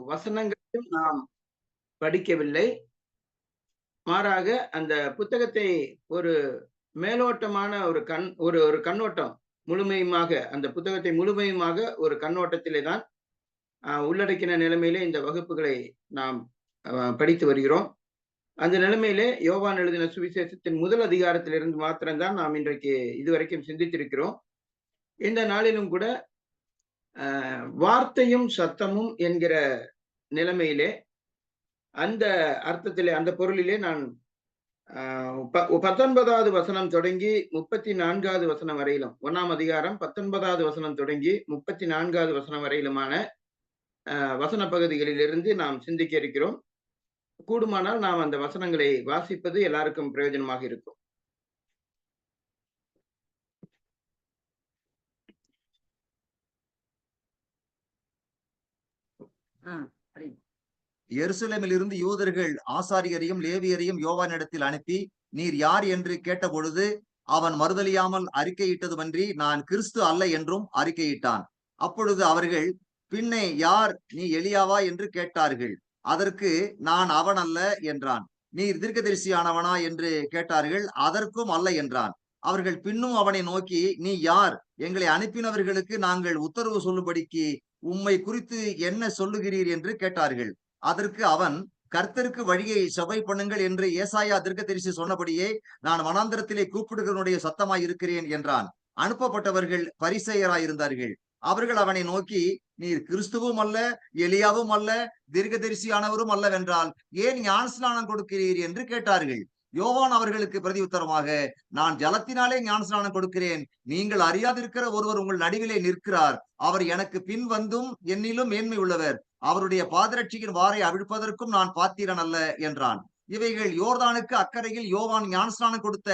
வசனங்களையும் நாம் படிக்கவில்லை. மாறாக அந்த புத்தகத்தை ஒரு மேலோட்டமான ஒரு கண்ணோட்டம் முழுமையுமாக அந்த புத்தகத்தை முழுமையுமாக ஒரு கண்ணோட்டத்திலே தான் உள்ளடக்கின நிலைமையிலே இந்த வகுப்புகளை நாம் படித்து வருகிறோம். அந்த நிலைமையிலே யோவான் எழுதின சுவிசேஷத்தின் முதல் அதிகாரத்திலிருந்து மாத்திரம்தான் நாம் இன்றைக்கு இதுவரைக்கும் சிந்தித்திருக்கிறோம். இந்த நாளிலும் கூட வார்த்தையும் சத்தமும் என்கிற நிலைமையிலே அந்த அர்த்தத்திலே அந்த பொருளிலே நான் 19வது வசனம் தொடங்கி 34வது வசனம் வரையிலும் 1ஆம் அதிகாரம் 19வது வசனம் தொடங்கி 34வது வசனம் வரையிலுமான வசன பகுதிகளிலிருந்து நாம் சிந்திக்க இருக்கிறோம். கூடுமானால் நாம் அந்த வசனங்களை வாசிப்பது எல்லாருக்கும் பிரயோஜனமாக இருக்கும். எருசலேமில் இருந்து யூதர்கள் ஆசாரியரையும் லேவியரையும் யோவானிடத்தில் அனுப்பி, நீர் யார் என்று கேட்டபொழுது அவன் மறுதலியாமல் அறிக்கையிட்டதுமன்றி நான் கிறிஸ்து அல்ல என்றும் அறிக்கையிட்டான். அப்பொழுது அவர்கள், பின்னே யார், நீ எலியாவா என்று கேட்டார்கள். அதற்கு நான் அவன் அல்ல என்றான். நீர் தீர்க்கதரிசியானவனா என்று கேட்டார்கள். அதற்கும் அல்ல என்றான். அவர்கள் பின்னும் அவனை நோக்கி, நீ யார், எங்களை அனுப்பினவர்களுக்கு நாங்கள் உத்தரவு சொல்லும்படிக்கு உம்மை குறித்து என்ன சொல்லுகிறீர் என்று கேட்டார்கள். அதற்கு அவன், கர்த்தருக்கு வழியை செவ்வை பண்ணுங்கள் என்று ஏசாயா தீர்க்கதரிசி சொன்னபடியே நான் வனாந்தரத்திலே கூப்பிடுகிறவனுடைய சத்தமாய் இருக்கிறேன் என்றான். அனுப்பப்பட்டவர்கள் பரிசேயராயிருந்தார்கள். அவர்கள் அவனை நோக்கி, நீர் கிறிஸ்துவும் அல்ல, எலியாவும் அல்ல, தீர்க்கதரிசியானவரும் அல்லவென்றால் ஏன் ஞானஸ்நானம் கொடுக்கிறீர் என்று கேட்டார்கள். யோவான் அவர்களுக்கு பிரதியுத்தரமாக, நான் ஜலத்தினாலே ஞானஸ்நானம் கொடுக்கிறேன். நீங்கள் அறியாதிருக்கிற ஒருவர் உங்கள் நடுவிலே நிற்கிறார். அவர் எனக்கு பின் வந்தும் என்னிலும் மேன்மை உள்ளவர். அவருடைய பாதரட்சியின் வாரை அவிழ்ப்பதற்கும் நான் பாத்திரன் அல்ல என்றான். இவைகள் யோர்தானுக்கு அக்கறையில் யோவான் ஞானஸ்நானம் கொடுத்த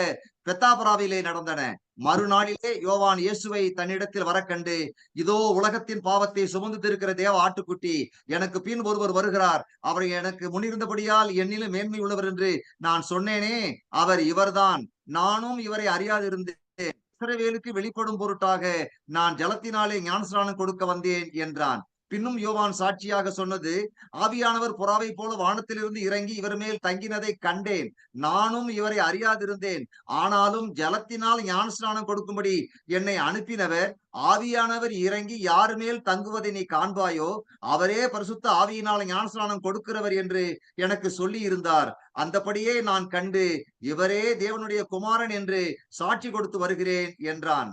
பெத்தாபராவிலே நடந்தன. மறுநாளிலே யோவான் இயேசுவை தன்னிடத்தில் வர கண்டு, இதோ உலகத்தின் பாவத்தை சுமந்து திருக்கிற தேவ ஆட்டுக்குட்டி, எனக்கு பின் ஒருவர் வருகிறார். அவர் எனக்கு முன்னிருந்தபடியால் என்னிலும் மேன்மை உள்ளவர் என்று நான் சொன்னேனே, அவர் இவர்தான். நானும் இவரை அறியாதிருந்தேன். இஸ்ரவேலுக்கு வெளிப்படும் பொருட்டாக நான் ஜலத்தினாலே ஞானஸ்நானம் கொடுக்க வந்தேன் என்றான். பின்னும் யோவான் சாட்சியாக சொன்னது, ஆவியானவர் புறாவை போல வானத்திலிருந்து இறங்கி இவர் மேல் தங்கினதை கண்டேன். நானும் இவரை அறியாதிருந்தேன். ஆனாலும் ஜலத்தினால் ஞானஸ்நானம் கொடுக்கும்படி என்னை அனுப்பினவர், ஆவியானவர் இறங்கி யார் மேல் தங்குவதை நீ காண்பாயோ அவரே பரிசுத்த ஆவியினால் ஞானஸ்நானம் கொடுக்கிறவர் என்று எனக்கு சொல்லி இருந்தார். அந்தபடியே நான் கண்டு இவரே தேவனுடைய குமாரன் என்று சாட்சி கொடுத்து வருகிறேன் என்றான்.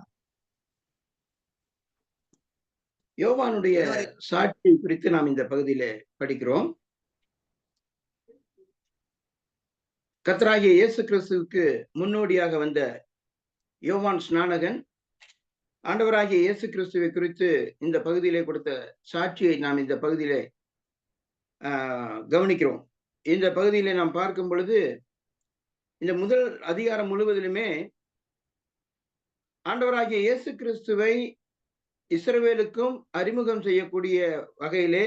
யோவானுடைய சாட்சியை குறித்து நாம் இந்த பகுதியில படிக்கிறோம். கர்த்தராகிய இயேசு கிறிஸ்துவுக்கு முன்னோடியாக வந்த யோவான் ஸ்நானகன் ஆண்டவராகிய இயேசு கிறிஸ்துவை குறித்து இந்த பகுதியிலே கொடுத்த சாட்சியை நாம் இந்த பகுதியிலே கவனிக்கிறோம். இந்த பகுதியிலே நாம் பார்க்கும் பொழுது இந்த முதல் அதிகாரம் முழுவதிலுமே ஆண்டவராகிய இயேசு கிறிஸ்துவை இஸ்ரவேலுக்கும் அறிமுகம் செய்யக்கூடிய வகையிலே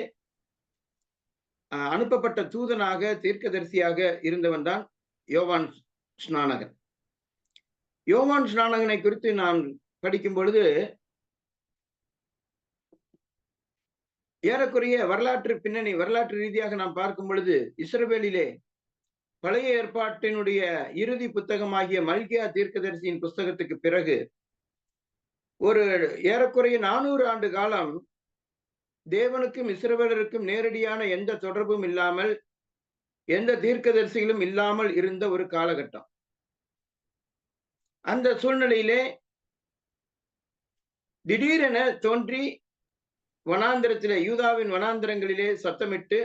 அனுப்பப்பட்ட தூதனாக தீர்க்கதரிசியாக இருந்தவன் தான் யோவான் ஸ்நானகன். யோவான் ஸ்நானகனை குறித்து நாம் படிக்கும் பொழுது ஏறக்குறைய வரலாற்று பின்னணி, வரலாற்று ரீதியாக நாம் பார்க்கும் பொழுது இஸ்ரவேலிலே பழைய ஏற்பாட்டினுடைய இறுதி புத்தகமாகிய மல்கியா தீர்க்கதரிசியின் புஸ்தகத்துக்கு பிறகு ஒரு ஏறக்குறைய 400 ஆண்டு காலம் தேவனுக்கும் இஸ்ரவேலருக்கும் நேரடியான எந்த தொடர்பும் இல்லாமல், எந்த தீர்க்கதரிசிகளும் இல்லாமல் இருந்த ஒரு காலகட்டம். அந்த சூழ்நிலையிலே திடீரென தோன்றி வனாந்திரத்திலே, யூதாவின் வனாந்திரங்களிலே சத்தமிட்டு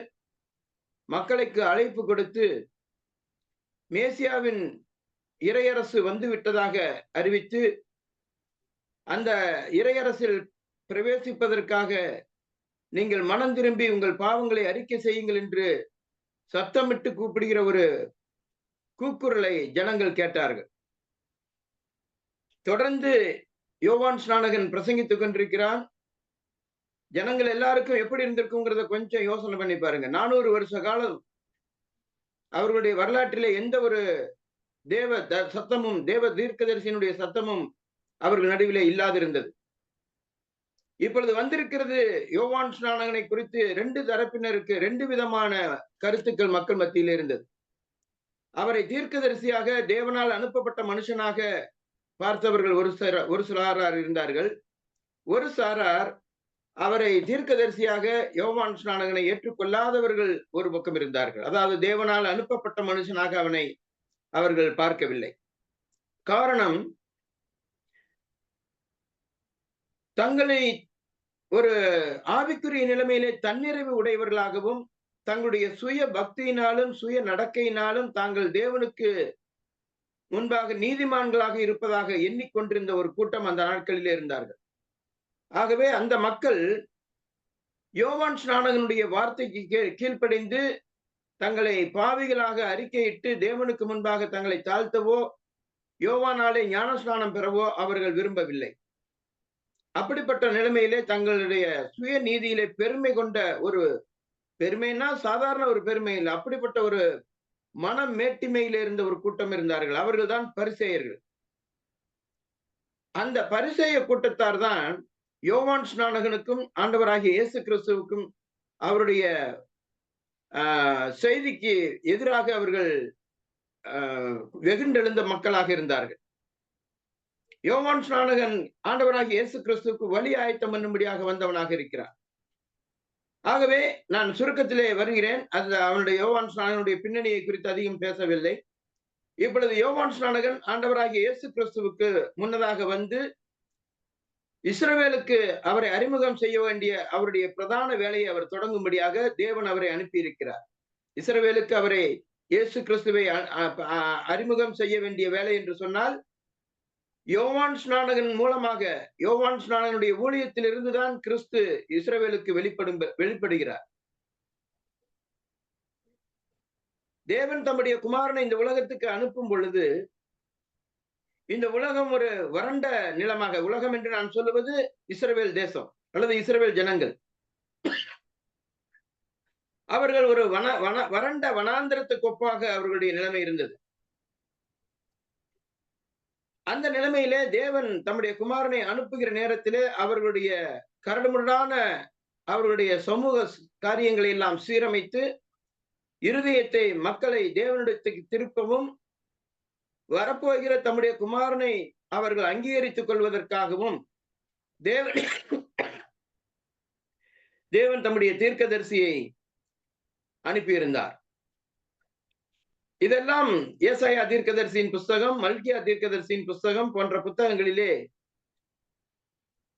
மக்களுக்கு அழைப்பு கொடுத்து மேசியாவின் இறையரசு வந்து விட்டதாக அறிவித்து அந்த இறையரசில் பிரவேசிப்பதற்காக நீங்கள் மனம் திரும்பி உங்கள் பாவங்களை அறிக்கை செய்யுங்கள் என்று சத்தமிட்டு கூப்பிடுகிற ஒரு கூக்குரலை ஜனங்கள் கேட்டார்கள். தொடர்ந்து யோவான் ஸ்நானகன் பிரசங்கித்துக் கொண்டிருக்கிறான். ஜனங்கள் எல்லாருக்கும் எப்படி இருந்திருக்குங்கிறத கொஞ்சம் யோசனை பண்ணி பாருங்க. 400 வருஷ காலம் அவர்களுடைய வரலாற்றிலே எந்த ஒரு தேவ சத்தமும், தேவ தீர்க்கதரிசியினுடைய சத்தமும் அவர்கள் நடுவிலே இல்லாதிருந்தது. இப்பொழுது வந்திருக்கிறது யோவான் ஸ்நானகனை குறித்து 2 தரப்பினருக்கு 2 விதமான கருத்துக்கள் மக்கள் மத்தியில் இருந்தது. அவரை தீர்க்கதரிசியாக தேவனால் அனுப்பப்பட்ட மனுஷனாக பார்த்தவர்கள் ஒரு சாரார் இருந்தார்கள். ஒரு சாரார் அவரை தீர்க்கதரிசியாக யோவான் ஸ்நானகனை ஏற்றுக்கொள்ளாதவர்கள் ஒரு பக்கம் இருந்தார்கள். அதாவது தேவனால் அனுப்பப்பட்ட மனுஷனாக அவனை அவர்கள் பார்க்கவில்லை. காரணம், தங்களை ஒரு ஆவிக்குரிய நிலைமையிலே தன்னிறைவு உடையவர்களாகவும் தங்களுடைய சுய பக்தியினாலும் சுய நடக்கையினாலும் தாங்கள் தேவனுக்கு முன்பாக நீதிமான்களாக இருப்பதாக எண்ணிக்கொண்டிருந்த ஒரு கூட்டம் அந்த நாட்களிலே இருந்தார்கள். ஆகவே அந்த மக்கள் யோவான் ஸ்நானகனுடைய வார்த்தைக்கு கீழ்ப்படிந்து தங்களை பாவிகளாக அறிக்கையிட்டு தேவனுக்கு முன்பாக தங்களை தாழ்த்தவோ யோவானாலே ஞானஸ்நானம் பெறவோ அவர்கள் விரும்பவில்லை. அப்படிப்பட்ட நிலைமையிலே தங்களுடைய சுய நீதியிலே பெருமை கொண்ட ஒரு பெருமைன்னா சாதாரண ஒரு பெருமை இல்லை, அப்படிப்பட்ட ஒரு மன மேட்டிமையில இருந்த ஒரு கூட்டம் இருந்தார்கள். அவர்கள் தான் பரிசேயர்கள். அந்த பரிசேய கூட்டத்தார் தான் யோவான் ஸ்நானகனுக்கும் ஆண்டவராகிய இயேசு கிறிஸ்துவுக்கும் அவருடைய செய்திக்கு எதிராக அவர்கள் வெகுண்டெழுந்த மக்களாக இருந்தார்கள். யோவான் ஸ்நானகன் ஆண்டவராகிய இயேசு கிறிஸ்துவுக்கு வழி ஆயத்தம் பண்ணும்படியாக வந்தவனாக இருக்கிறார். ஆகவே நான் சுருக்கத்திலே வருகிறேன். அது அவனுடைய யோவான் ஸ்நானகனுடைய பின்னணியை குறித்து அதிகம் பேசவில்லை. இப்பொழுது யோவான் ஸ்நானகன் ஆண்டவராகிய இயேசு கிறிஸ்துவுக்கு முன்னதாக வந்து இஸ்ரவேலுக்கு அவரை அறிமுகம் செய்ய வேண்டிய அவருடைய பிரதான வேலையை அவர் தொடங்கும்படியாக தேவன் அவரை அனுப்பியிருக்கிறார். இஸ்ரவேலுக்கு அவரை இயேசு கிறிஸ்துவை அறிமுகம் செய்ய வேண்டிய வேலை என்று சொன்னால் யோவான் ஸ்நானகன் மூலமாக, யோவான் ஸ்நானகனுடைய ஊழியத்தில் இருந்துதான் கிறிஸ்து இஸ்ரவேலுக்கு வெளிப்படுகிறார். தேவன் தம்முடைய குமாரனை இந்த உலகத்துக்கு அனுப்பும் பொழுது இந்த உலகம் ஒரு வறண்ட நிலமாக, உலகம் என்று நான் சொல்லுவது இஸ்ரவேல் தேசம் அல்லது இஸ்ரவேல் ஜனங்கள், அவர்கள் ஒரு வறண்ட வனாந்திரத்துக்கு ஒப்பாக அவர்களுடைய நிலைமை இருந்தது. அந்த நிலைமையிலே தேவன் தம்முடைய குமாரனை அனுப்புகிற நேரத்திலே அவர்களுடைய கரடுமுரடான அவர்களுடைய சமூக காரியங்களை எல்லாம் சீரமைத்து இருதயத்தை மக்களை தேவனிடத்துக்கு திருப்பவும் வரப்போகிற தம்முடைய குமாரனை அவர்கள் அங்கீகரித்துக் கொள்வதற்காகவும் தேவன் தம்முடைய தீர்க்கதரிசியை அனுப்பியிருந்தார். இதெல்லாம் ஏசாயா தீர்க்கதரிசியின் புஸ்தகம், மல்கியா தீர்க்கதரிசியின் புஸ்தகம் போன்ற புத்தகங்களிலே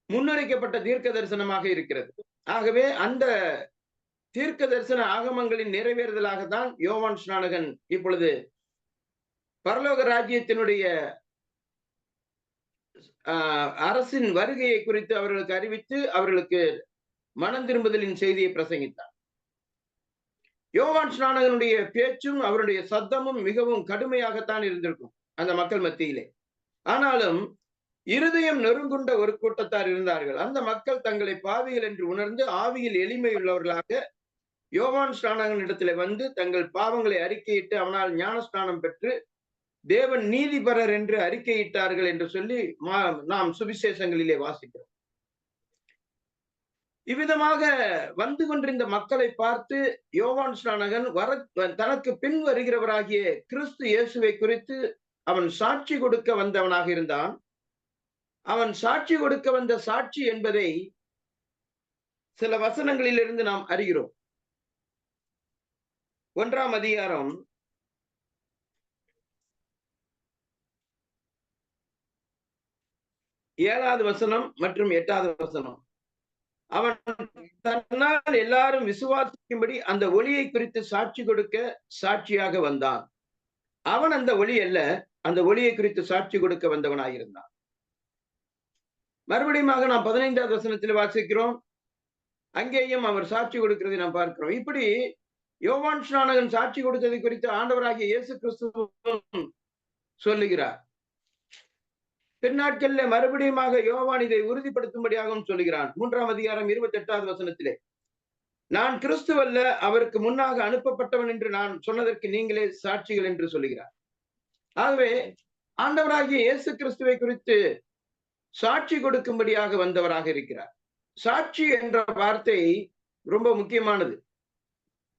முன்னுரைக்கப்பட்ட தீர்க்க தரிசனமாக இருக்கிறது. ஆகவே அந்த தீர்க்க தரிசன ஆகமங்களின் நிறைவேறுதலாகத்தான் யோவான் ஸ்நானகன் இப்பொழுது பரலோக ராஜ்யத்தினுடைய அரசின் வருகையை குறித்து அவர்களுக்கு அறிவித்து அவர்களுக்கு மனம் திரும்புதலின் செய்தியை பிரசங்கித்தார். யோவான் ஸ்நானகனுடைய பேச்சும் அவருடைய சத்தமும் மிகவும் கடுமையாகத்தான் இருந்திருக்கும் அந்த மக்கள் மத்தியிலே. ஆனாலும் இருதயம் நெருங்குண்ட ஒரு கூட்டத்தார் இருந்தார்கள். அந்த மக்கள் தங்களை பாவிகள் என்று உணர்ந்து ஆவியில் எளிமையுள்ளவர்களாக யோவான் ஸ்நானகன் இடத்துல வந்து தங்கள் பாவங்களை அறிக்கையிட்டு அவனால் ஞானஸ்நானம் பெற்று தேவன் நீதிபரர் என்று அறிக்கையிட்டார்கள் என்று சொல்லி நாம் சுவிசேஷங்களிலே வாசிக்கிறோம். இவ்விதமாக வந்து கொண்டிருந்த மக்களை பார்த்து யோவான் ஸ்நானகன் தனக்கு பின் வருகிறவராகிய கிறிஸ்து இயேசுவை குறித்து அவன் சாட்சி கொடுக்க வந்தவனாக இருந்தான். அவன் சாட்சி கொடுக்க வந்த சாட்சி என்பதை சில வசனங்களிலிருந்து நாம் அறிகிறோம். 1ஆம் அதிகாரம் 7வது வசனம் மற்றும் 8வது வசனம். அவன் தன்னால் எல்லாரும் விசுவாசிக்கும்படி அந்த ஒளியை குறித்து சாட்சி கொடுக்க சாட்சியாக வந்தான். அவன் அந்த ஒளி அல்ல, அந்த ஒளியை குறித்து சாட்சி கொடுக்க வந்தவனாயிருந்தான். மறுபடியும் நாம் 15வது வசனத்தில் வாசிக்கிறோம். அங்கேயும் அவர் சாட்சி கொடுக்கிறதை நாம் பார்க்கிறோம். இப்படி யோவான் ஸ்நானகன் சாட்சி கொடுத்ததை குறித்து ஆண்டவராகிய இயேசு கிறிஸ்து சொல்லுகிறார். பின்னாட்களில் மறுபடியும் யோவான் இதை உறுதிப்படுத்தும்படியாகவும் சொல்லுகிறான். 3ஆம் அதிகாரம் 28வது வசனத்திலே, நான் கிறிஸ்துவல்ல, அவருக்கு முன்னாக அனுப்பப்பட்டவன் என்று நான் சொன்னதற்கு நீங்களே சாட்சிகள் என்று சொல்லுகிறார். ஆகவே ஆண்டவராகிய இயேசு கிறிஸ்துவை குறித்து சாட்சி கொடுக்கும்படியாக வந்தவராக இருக்கிறார். சாட்சி என்ற வார்த்தை ரொம்ப முக்கியமானது.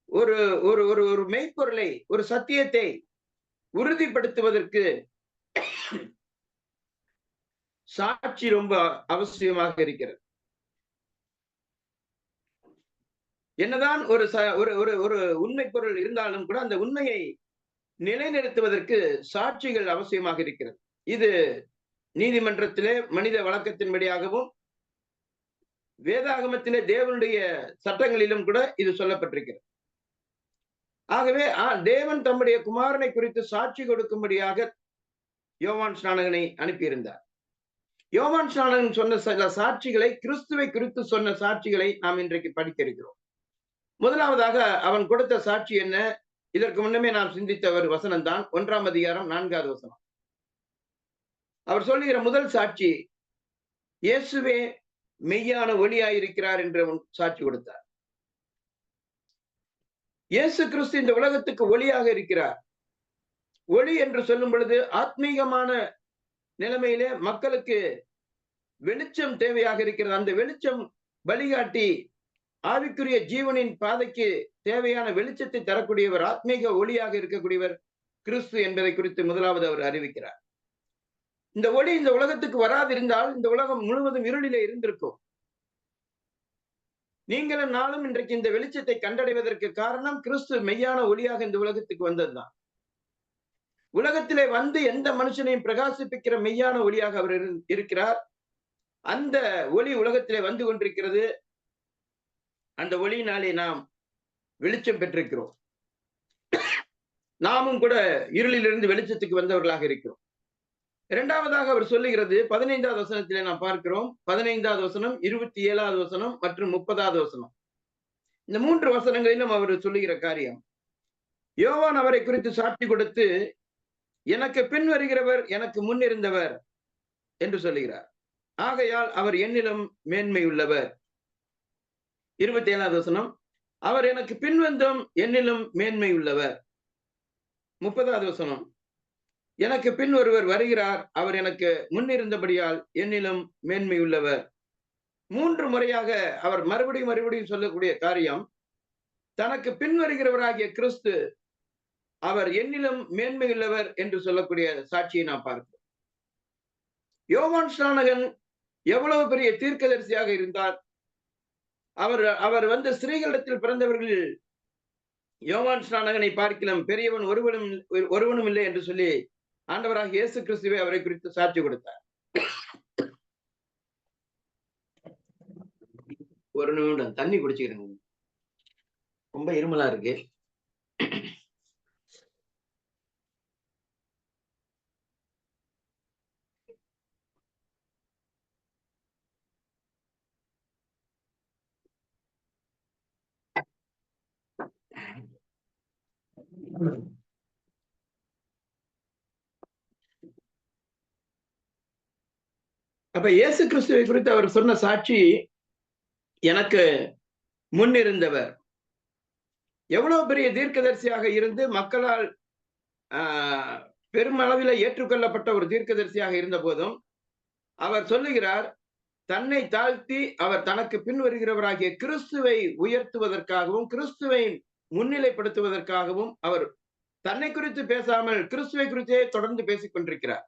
ஒரு ஒரு ஒரு ஒரு மெய்ப்பொருளை, ஒரு சத்தியத்தை உறுதிப்படுத்துவதற்கு சாட்சி ரொம்ப அவசியமாக இருக்கிறது. என்னதான் ஒரு உண்மை பொருள் இருந்தாலும் கூட அந்த உண்மையை நிலைநிறுத்துவதற்கு சாட்சிகள் அவசியமாக இருக்கிறது. இது நீதிமன்றத்திலே மனித வழக்கத்தின்படியாகவும், வேதாகமத்திலே தேவனுடைய சட்டங்களிலும் கூட இது சொல்லப்பட்டிருக்கிறது. ஆகவே தேவன் தம்முடைய குமாரனை குறித்து சாட்சி கொடுக்கும்படியாக யோவான் ஸ்நானகனை அனுப்பியிருந்தார். யோவான் ஸ்நானகன் சொன்ன சில சாட்சிகளை, கிறிஸ்துவை குறித்து சொன்ன சாட்சிகளை நாம் இன்றைக்கு படிக்க இருக்கிறோம். முதலாவதாக அவன் கொடுத்த சாட்சி என்ன? இதற்கு முன்னமே நாம் சிந்தித்த ஒரு வசனம் தான் 1ஆம் அதிகாரம் 4வது வசனம். அவர் சொல்லுகிற முதல் சாட்சி, இயேசுவே மெய்யான ஒளியாயிருக்கிறார் என்று சாட்சி கொடுத்தார். இயேசு கிறிஸ்து இந்த உலகத்துக்கு ஒளியாக இருக்கிறார். ஒளி என்று சொல்லும் பொழுது ஆத்மீகமான நிலைமையிலே மக்களுக்கு வெளிச்சம் தேவையாக இருக்கிறது. அந்த வெளிச்சம் வழிகாட்டி ஆவிக்குரிய ஜீவனின் பாதைக்கு தேவையான வெளிச்சத்தை தரக்கூடியவர், ஆத்மீக ஒளியாக இருக்கக்கூடியவர் கிறிஸ்து என்பதை குறித்து முதலாவது அவர் அறிவிக்கிறார். இந்த ஒளி இந்த உலகத்துக்கு வராதிருந்தால் இந்த உலகம் முழுவதும் இருளிலே இருந்திருக்கும். நீங்களும் நானும் இன்றைக்கு இந்த வெளிச்சத்தை கண்டடைவதற்கு காரணம் கிறிஸ்து மெய்யான ஒளியாக இந்த உலகத்துக்கு வந்ததுதான். உலகத்திலே வந்து எந்த மனுஷனையும் பிரகாசிப்பிக்கிற மெய்யான ஒளியாக அவர் இருக்கிறார். அந்த ஒளி உலகத்திலே வந்து கொண்டிருக்கிறது. அந்த ஒளியினாலே நாம் வெளிச்சம் பெற்றிருக்கிறோம். நாமும் கூட இருளிலிருந்து வெளிச்சத்துக்கு வந்தவர்களாக இருக்கிறோம். இரண்டாவதாக அவர் சொல்லுகிறது 15வது வசனத்திலே நாம் பார்க்கிறோம். 15வது வசனம், 27வது வசனம் மற்றும் 30வது வசனம். இந்த 3 வசனங்களிலும் அவர் சொல்லுகிற காரியம், யோவான் அவரை குறித்து சாட்சி கொடுத்து, எனக்கு பின் வருகிறவர் எனக்கு முன் இருந்தவர் என்று சொல்லுகிறார். ஆகையால் அவர் என்னிலும் மேன்மை உள்ளவர். 27வது வசனம், அவர் எனக்கு பின் வந்தும் என்னிலும் மேன்மை உள்ளவர். 30வது வசனம், எனக்கு பின் ஒருவர் வருகிறார், அவர் எனக்கு முன்னிருந்தபடியால் என்னிலும் மேன்மை உள்ளவர். 3 முறையாக அவர் மறுபடியும் சொல்லக்கூடிய காரியம், தனக்கு பின் வருகிறவராகிய கிறிஸ்து அவர் என்னிலும் மேன்மை உள்ளவர் என்று சொல்லக்கூடிய சாட்சியை நாம் பார்க்கிறோம். யோவான் ஸ்நானகன் எவ்வளவு பெரிய தீர்க்கதரிசியாக இருந்தார். அவர் வந்து ஸ்திரீகளிடத்தில் பிறந்தவர்கள் யோவான் ஸ்நானகனை பார்க்கலாம் பெரியவன் ஒருவனும் இல்லை என்று சொல்லி ஆண்டவராக இயேசு கிறிஸ்துவை அவரை குறித்து சாட்சி கொடுத்தார். ஒரு நிமிடம் தண்ணி குடிச்சுக்கிறேங்க, ரொம்ப இருமலா இருக்கு. அப்ப இயேசு கிறிஸ்துவை குறித்து அவர் சொன்ன சாட்சி, எனக்கு முன்னிருந்தவர். எவ்வளவு பெரிய தீர்க்கதரிசியாக இருந்து மக்களால் பெருமளவில் ஏற்றுக்கொள்ளப்பட்ட ஒரு தீர்க்கதரிசியாக இருந்த போதும் அவர் சொல்லுகிறார், தன்னை தாழ்த்தி அவர் தனக்கு பின் வருகிறவராகிய கிறிஸ்துவை உயர்த்துவதற்காகவும் கிறிஸ்துவை முன்னிலைப்படுத்துவதற்காகவும் அவர் தன்னை குறித்து பேசாமல் கிறிஸ்துவை குறித்தே தொடர்ந்து பேசிக் கொண்டிருக்கிறார்.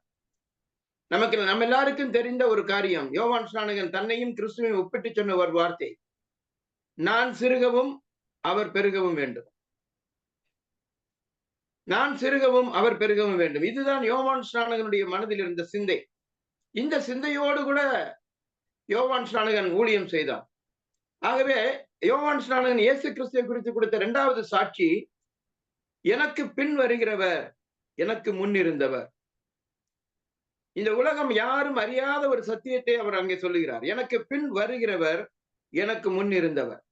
நம்ம எல்லாருக்கும் தெரிந்த ஒரு காரியம், யோவான் ஸ்நானகன் தன்னையும் கிறிஸ்துவையும் ஒப்பிட்டு சொன்ன ஒரு வார்த்தை, நான் சிறுகவும் அவர் பெருகவும் வேண்டும். நான் சிறுகவும் அவர் பெருகவும் வேண்டும். இதுதான் யோவான் ஸ்நானகனுடைய மனதில் இருந்த சிந்தை. இந்த சிந்தையோடு கூட யோவான் ஸ்நானகன் ஊழியம் செய்தார். ஆகவே யோவான் ஸ்நானகன் இயேசு கிறிஸ்துவை குறித்து கொடுத்த 2வது சாட்சி, எனக்கு பின் வருகிறவர் எனக்கு முன்னிருந்தவர். இந்த உலகம் யாரும் அறியாத ஒரு சத்தியத்தை அவர் அங்கே சொல்லுகிறார், எனக்கு பின் வருகிறவர் எனக்கு முன் இருந்தவர்.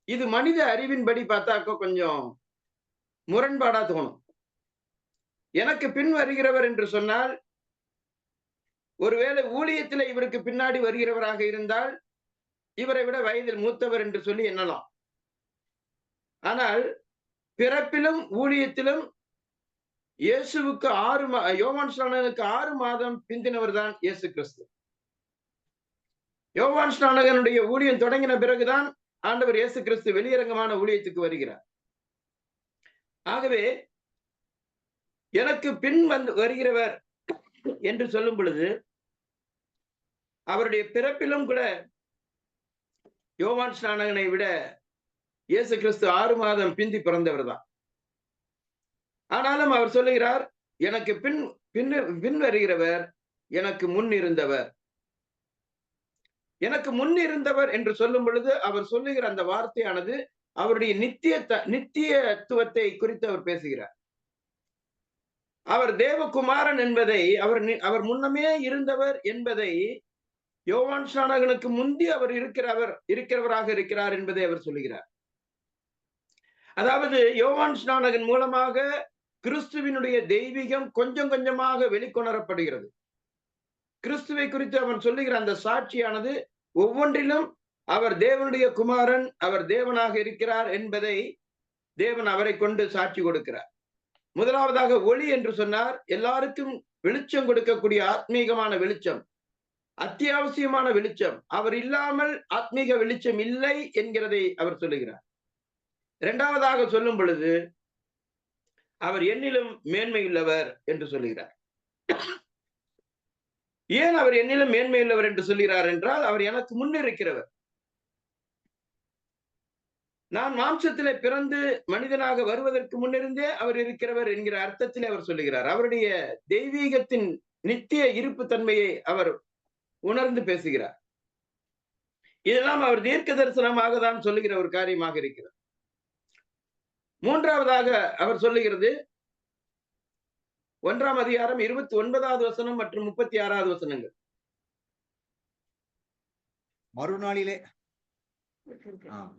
இது மனித அறிவின்படி பார்த்தாக்க கொஞ்சம் முரண்பாடா தோணும். எனக்கு பின் வருகிறவர் என்று சொன்னால், ஒருவேளை ஊழியத்தில் இவருக்கு பின்னாடி வருகிறவராக இருந்தால் இவரை விட வயதில் மூத்தவர் என்று சொல்லி எண்ணலாம். ஆனால் பிறப்பிலும் ஊழியத்திலும் இயேசுவுக்கு யோவான் ஸ்நானகனுக்கு 6 மாதம் பிந்தினவர் தான் இயேசு கிறிஸ்து. யோவான் ஸ்நானகனுடைய ஊழியம் தொடங்கின பிறகுதான் ஆண்டவர் இயேசு கிறிஸ்து வெளியரங்கமான ஊழியத்துக்கு வருகிறார். ஆகவே எனக்கு பின் வருகிறவர் என்று சொல்லும் பொழுது அவருடைய பிறப்பிலும் கூட யோவான் ஸ்நானகனை விட இயேசு கிறிஸ்து 6 மாதம் பிந்தி பிறந்தவர் தான். ஆனாலும் அவர் சொல்லுகிறார், எனக்கு பின் வருகிறவர் எனக்கு முன் இருந்தவர். எனக்கு முன் இருந்தவர் என்று சொல்லும் பொழுது அவர் சொல்லுகிற அந்த வார்த்தையானது அவருடைய நித்தியத்துவத்தை குறித்து அவர் பேசுகிறார். அவர் தேவகுமாரன் என்பதை அவர் முன்னமே இருந்தவர் என்பதை யோவான் ஸ்நானகனுக்கு முந்தி அவர் இருக்கிறவராக இருக்கிறார் என்பதை அவர் சொல்லுகிறார். அதாவது யோவான் ஸ்நானகன் மூலமாக கிறிஸ்துவினுடைய தெய்வீகம் கொஞ்சம் கொஞ்சமாக வெளிக்கொணரப்படுகிறது. கிறிஸ்துவை குறித்து அவன் சொல்லுகிற அந்த சாட்சியானது ஒவ்வொன்றிலும் அவர் தேவனுடைய குமாரன், அவர் தேவனாக இருக்கிறார் என்பதை தேவன் அவரை கொண்டு சாட்சி கொடுக்கிறார். முதலாவதாக ஒளி என்று சொன்னார். எல்லாருக்கும் வெளிச்சம் கொடுக்கக்கூடிய ஆத்மீகமான வெளிச்சம், அத்தியாவசியமான வெளிச்சம். அவர் இல்லாமல் ஆத்மீக வெளிச்சம் இல்லை என்கிறதை அவர் சொல்லுகிறார். இரண்டாவதாக சொல்லும் பொழுது அவர் என்னிலும் மேன்மையுள்ளவர் என்று சொல்லுகிறார். ஏன் அவர் என்னிலும் மேன்மையுள்ளவர் என்று சொல்கிறார் என்றால், அவர் எனக்கு முன்னிருக்கிறவர். நான் மாம்சத்திலே பிறந்து மனிதனாக வருவதற்கு முன்னிருந்தே அவர் இருக்கிறவர் என்கிற அர்த்தத்திலே அவர் சொல்லுகிறார். அவருடைய தெய்வீகத்தின் நித்திய இருப்பு தன்மையை அவர் உணர்ந்து பேசுகிறார். இதெல்லாம் அவர் தீர்க்க தரிசனமாக தான் சொல்லுகிற ஒரு காரியமாக இருக்கிறது. மூன்றாவதாக அவர் சொல்லுகிறது 1ஆம் அதிகாரம் 29வது வசனம் மற்றும் 36வது வசனங்கள்.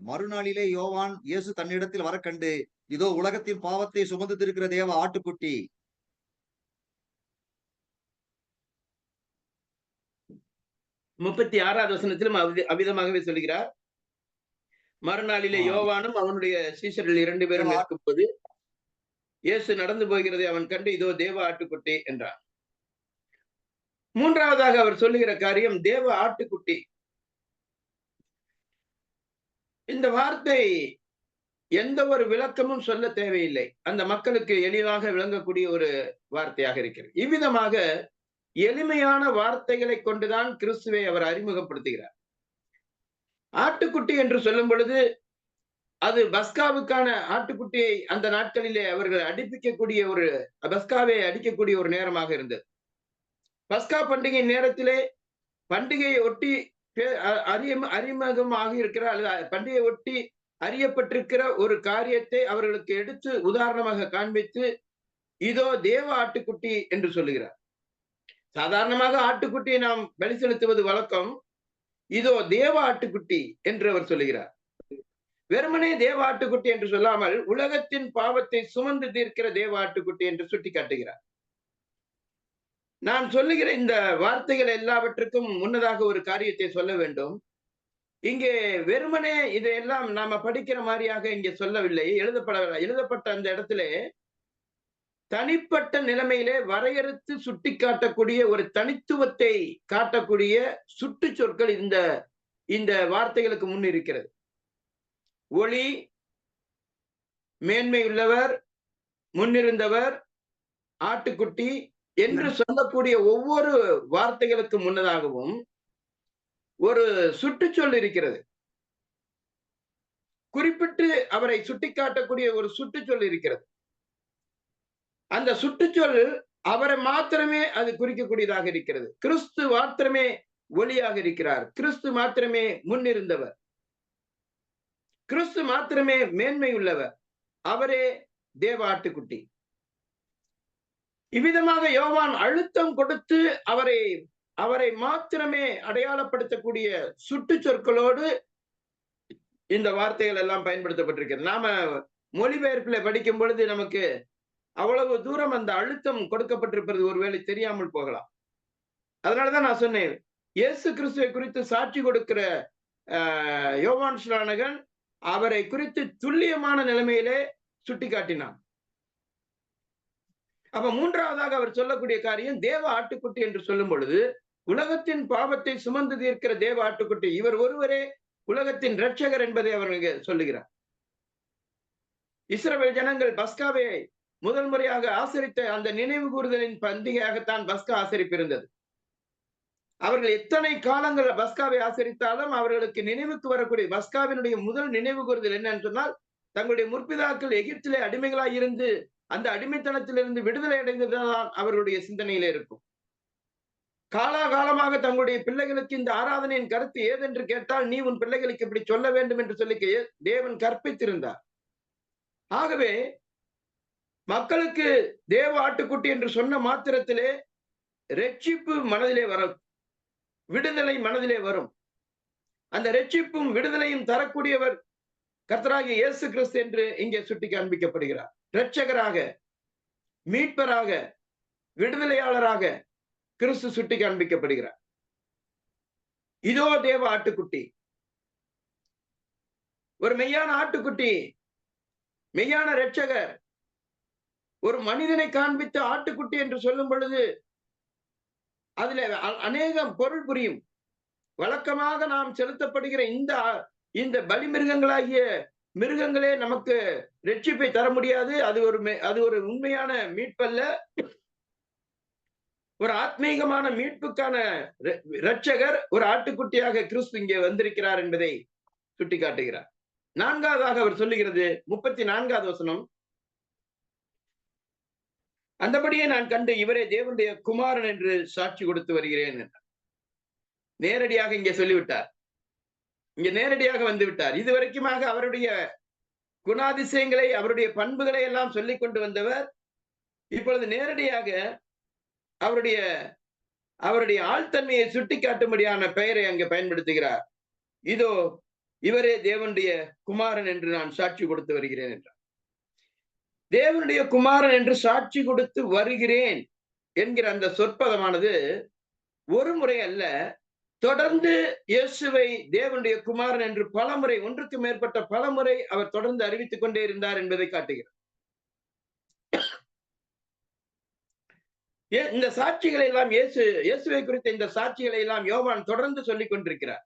மறுநாளிலே யோவான் இயேசு தன்னிடத்தில் வர கண்டு, இதோ உலகத்தின் பாவத்தை சுமந்திருக்கிற தேவ ஆட்டுக்குட்டி. 36வது வசனத்திலும் அவ்விதமாகவே சொல்லுகிறார். மறுநாளிலே யோவானும் அவனுடைய சீஷர்கள் 2 பேரும் இருக்கும்போது இயேசு நடந்து போகிறதை அவன் கண்டு, இதோ தேவ ஆட்டுக்குட்டி என்றான். மூன்றாவதாக அவர் சொல்லுகிற காரியம் தேவ ஆட்டுக்குட்டி. இந்த வார்த்தை எந்த ஒரு விளக்கமும் சொல்ல தேவையில்லை. அந்த மக்களுக்கு எளிதாக விளங்கக்கூடிய ஒரு வார்த்தையாக இருக்கிறது. இவ்விதமாக எளிமையான வார்த்தைகளை கொண்டுதான் கிறிஸ்துவை அவர் அறிமுகப்படுத்துகிறார். ஆட்டுக்குட்டி என்று சொல்லும் பொழுது அது பஸ்காவுக்கான ஆட்டுக்குட்டியை அந்த நாட்களிலே அவர்கள் அடிப்பிக்கக்கூடிய ஒரு பஸ்காவை அடிக்கக்கூடிய ஒரு நேரமாக இருந்தது. பஸ்கா பண்டிகை நேரத்திலே பண்டிகையை ஒட்டி அறிமுகமாக இருக்கிற அல்லது பண்டிகையை ஒட்டி அறியப்பட்டிருக்கிற ஒரு காரியத்தை அவர்களுக்கு எடுத்து உதாரணமாக காண்பித்து, இதோ தேவ ஆட்டுக்குட்டி என்று சொல்லுகிறார். சாதாரணமாக ஆட்டுக்குட்டியை நாம் பலி செலுத்துவது வழக்கம். இதோ தேவ ஆட்டுக்குட்டி என்று அவர் சொல்லுகிறார். வெறுமனே தேவ ஆட்டுக்குட்டி என்று சொல்லாமல் உலகத்தின் பாவத்தை சுமந்து தீர்க்கிற தேவ ஆட்டுக்குட்டி என்று சுட்டி காட்டுகிறார். நான் சொல்லுகிற இந்த வார்த்தைகள் எல்லாவற்றுக்கும் முன்னதாக ஒரு காரியத்தை சொல்ல வேண்டும். இங்கே வெறுமனே இதையெல்லாம் நாம படிக்கிற மாதிரியாக இங்கே சொல்லவில்லை, எழுதப்பட்ட அந்த இடத்துல தனிப்பட்ட நிலைமையிலே வரையறுத்து சுட்டி காட்டக்கூடிய ஒரு தனித்துவத்தை காட்டக்கூடிய சுட்டு சொற்கள் இந்த வார்த்தைகளுக்கு முன் இருக்கிறது. ஒளி, மேன்மையுள்ளவர், முன்னிருந்தவர், ஆட்டுக்குட்டி என்று சொல்லக்கூடிய ஒவ்வொரு வார்த்தைகளுக்கு முன்னதாகவும் ஒரு சுட்டுச்சொல் இருக்கிறது. குறிப்பிட்டு அவரை சுட்டிக்காட்டக்கூடிய ஒரு சுட்டுச்சொல் இருக்கிறது. அந்த சுட்டுச்சொல் அவரை மாத்திரமே அது குறிக்கக்கூடியதாக இருக்கிறது. கிறிஸ்து மாத்திரமே ஒளியாக இருக்கிறார். கிறிஸ்து மாத்திரமே முன்னிருந்தவர். கிறிஸ்து மாத்திரமே மேன்மை உள்ளவர். அவரே தேவ ஆட்டுக்குட்டி. இவ்விதமாக யோவான் அழுத்தம் கொடுத்து அவரை மாத்திரமே அடையாளப்படுத்தக்கூடிய சுட்டு சொற்களோடு இந்த வார்த்தைகள் எல்லாம் பயன்படுத்தப்பட்டிருக்கிறது. நாம மொழிபெயர்ப்பில் படிக்கும் பொழுது நமக்கு அவ்வளவு தூரம் அந்த அழுத்தம் கொடுக்கப்பட்டிருப்பது ஒருவேளை தெரியாமல் போகலாம். அதனாலதான் நான் சொன்னேன், இயேசு கிறிஸ்துவை குறித்து சாட்சி கொடுக்கிற யோவான் ஸ்நானகன் அவரை குறித்து துல்லியமான நிலைமையிலே சுட்டி காட்டினான். அப்ப மூன்றாவதாக அவர் சொல்லக்கூடிய காரியம் தேவ ஆட்டுக்குட்டி என்று சொல்லும் பொழுது உலகத்தின் பாவத்தை சுமந்து தீர்க்கிற தேவ ஆட்டுக்குட்டி. இவர் ஒருவரே உலகத்தின் இரட்சகர் என்பதை அவர்கள் சொல்லுகிறார். இஸ்ரவேல் ஜனங்கள் பஸ்காவை முதல் முறையாக ஆசரித்த அந்த நினைவு கூறுதலின் பண்டிகையாகத்தான் பஸ்கா ஆசரிப்பிருந்தது. அவர்கள் எத்தனை காலங்கள் பஸ்காவை ஆசரித்தாலும் அவர்களுக்கு நினைவுக்கு வரக்கூடிய பஸ்காவினுடைய முதல் நினைவு கூறுதல் என்னன்னு சொன்னால், தங்களுடைய முற்பிதாக்கள் எகிப்திலே அடிமைகளாய் இருந்து அந்த அடிமைத்தனத்திலிருந்து விடுதலை அடைந்ததுதான் அவர்களுடைய சிந்தனையிலே இருக்கும். காலாகாலமாக தங்களுடைய பிள்ளைகளுக்கு இந்த ஆராதனையின் கருத்து ஏதென்று கேட்டால், நீ உன் பிள்ளைகளுக்கு இப்படி சொல்ல வேண்டும் என்று சொல்லி தேவன் கற்பித்திருந்தார். ஆகவே மக்களுக்கு தேவ ஆட்டுக்குட்டி என்று சொன்ன மாத்திரத்திலே ரட்சிப்பு மனதிலே வரும், விடுதலை மனதிலே வரும். அந்த ரட்சிப்பும் விடுதலையும் தரக்கூடியவர் கர்த்தராகிய இயேசு கிறிஸ்து என்று இங்கே சுட்டி காண்பிக்கப்படுகிறார். இரட்சகராக, மீட்பராக, விடுதலையாளராக கிறிஸ்து சுட்டி காண்பிக்கப்படுகிறார். இதோ தேவ ஆட்டுக்குட்டி, ஒரு மெய்யான ஆட்டுக்குட்டி, மெய்யான இரட்சகர். ஒரு மனிதனை காண்பித்த ஆட்டுக்குட்டி என்று சொல்லும் பொழுது அதுல அநேகம் பொருள் புரியும். வழக்கமாக நாம் செலுத்தப்படுகிற இந்த பலி மிருகங்களாகிய மிருகங்களே நமக்கு ரட்சிப்பை தர முடியாது. அது ஒரு உண்மையான மீட்பல்ல. ஒரு ஆத்மீகமான மீட்புக்கான இரட்சகர் ஒரு ஆட்டுக்குட்டியாக கிறிஸ்து இங்கே வந்திருக்கிறார் என்பதை சுட்டிக்காட்டுகிறார். நான்காவதாக அவர் சொல்லுகிறது 34வது வசனம், அந்தபடியே நான் கண்டு இவரே தேவனுடைய குமாரன் என்று சாட்சி கொடுத்து வருகிறேன் என்றார். நேரடியாக இங்கே சொல்லிவிட்டார், இங்கே நேரடியாக வந்து விட்டார். இதுவரைக்குமாக அவருடைய குணாதிசயங்களை, அவருடைய பண்புகளை எல்லாம் சொல்லிக் கொண்டு வந்தவர் இப்பொழுது நேரடியாக அவருடைய ஆழ்த்தன்மையை சுட்டிக்காட்டும்படியான பெயரை அங்கே பயன்படுத்துகிறார். இதோ இவரே தேவனுடைய குமாரன் என்று நான் சாட்சி கொடுத்து வருகிறேன் என்றார். தேவனுடைய குமாரன் என்று சாட்சி கொடுத்து வருகிறேன் என்கிற அந்த சொற்பதமானது ஒரு முறை அல்ல, தொடர்ந்து இயேசுவை தேவனுடைய குமாரன் என்று பலமுறை, ஒன்றுக்கு மேற்பட்ட பலமுறை அவர் தொடர்ந்து அறிவித்துக் கொண்டே இருந்தார் என்பதை காட்டுகிறார். இந்த சாட்சிகளை எல்லாம் இயேசுவை குறித்த இந்த சாட்சிகளை எல்லாம் யோவான் தொடர்ந்து சொல்லிக் கொண்டிருக்கிறார்.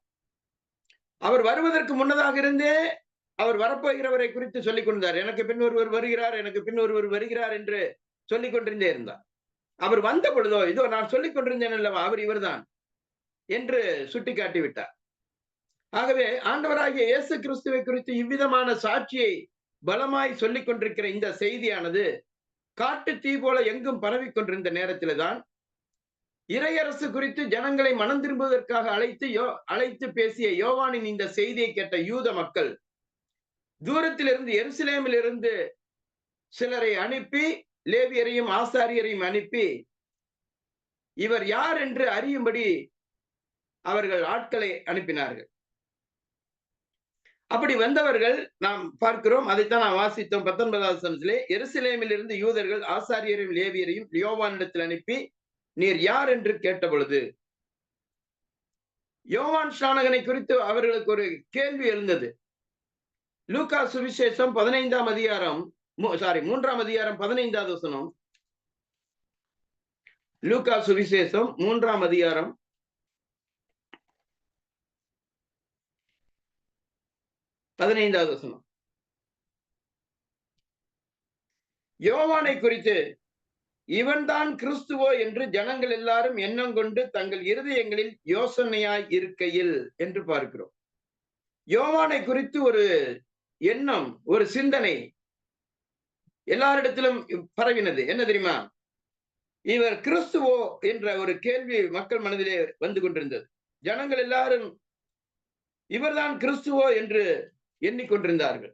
அவர் வருவதற்கு முன்னதாக இருந்தே அவர் வரப்போகிறவரை குறித்து சொல்லிக் கொண்டார். எனக்கு பின் ஒருவர் வருகிறார், எனக்கு பின் ஒருவர் வருகிறார் என்று சொல்லிக் கொண்டிருந்தே இருந்தார். அவர் வந்த பொழுதோ, இதோ நான் சொல்லிக் கொண்டிருந்தேன் அல்லவா, அவர் இவர்தான் என்று சுட்டி காட்டிவிட்டார். ஆகவே ஆண்டவராகிய இயேசு கிறிஸ்துவை குறித்து இவ்விதமான சாட்சியை பலமாய் சொல்லிக் கொண்டிருக்கிற இந்த செய்தியானது காட்டு தீ போல எங்கும் பரவி கொண்டிருந்த நேரத்திலே தான் இறையரசு குறித்து ஜனங்களை மனம் திரும்புவதற்காக அழைத்து பேசிய யோவானின் இந்த செய்தியை கேட்ட யூத மக்கள் தூரத்திலிருந்து எருசலேமில் இருந்து சிலரை அனுப்பி, லேவியரையும் ஆசாரியரையும் அனுப்பி இவர் யார் என்று அறியும்படி அவர்கள் ஆட்களை அனுப்பினார்கள். அப்படி வந்தவர்கள் நாம் பார்க்கிறோம், அதைத்தான் நாம் வாசித்தோம் 19வது வசனத்திலே. எருசலேமில் இருந்து யூதர்கள் ஆசாரியரையும் லேவியரையும் யோவானிடத்தில் அனுப்பி நீர் யார் என்று கேட்ட பொழுது, யோவான் ஸ்நானகனை குறித்து அவர்களுக்கு ஒரு கேள்வி எழுந்தது. லூக்கா சுவிசேஷம் 3ஆம் அதிகாரம் 15வது வசனம். லூக்கா சுவிசேஷம் 3ஆம் அதிகாரம் 15வது வசனம். யோவானை குறித்து இவன்தான் கிறிஸ்துவோ என்று ஜனங்கள் எல்லாரும் எண்ணம் கொண்டு தங்கள் இருதயங்களில் யோசனையாய் இருக்கையில் என்று பார்க்கிறோம். யோவானை குறித்து ஒரு எண்ணம், ஒரு சிந்தனை எல்லாரிடத்திலும் பரவினது. என்ன தெரியுமா? இவர் கிறிஸ்துவோ என்ற ஒரு கேள்வி மக்கள் மனதிலே வந்து கொண்டிருந்தது. ஜனங்கள் எல்லாரும் இவர்தான் கிறிஸ்துவோ என்று எண்ணிக்கொண்டிருந்தார்கள்.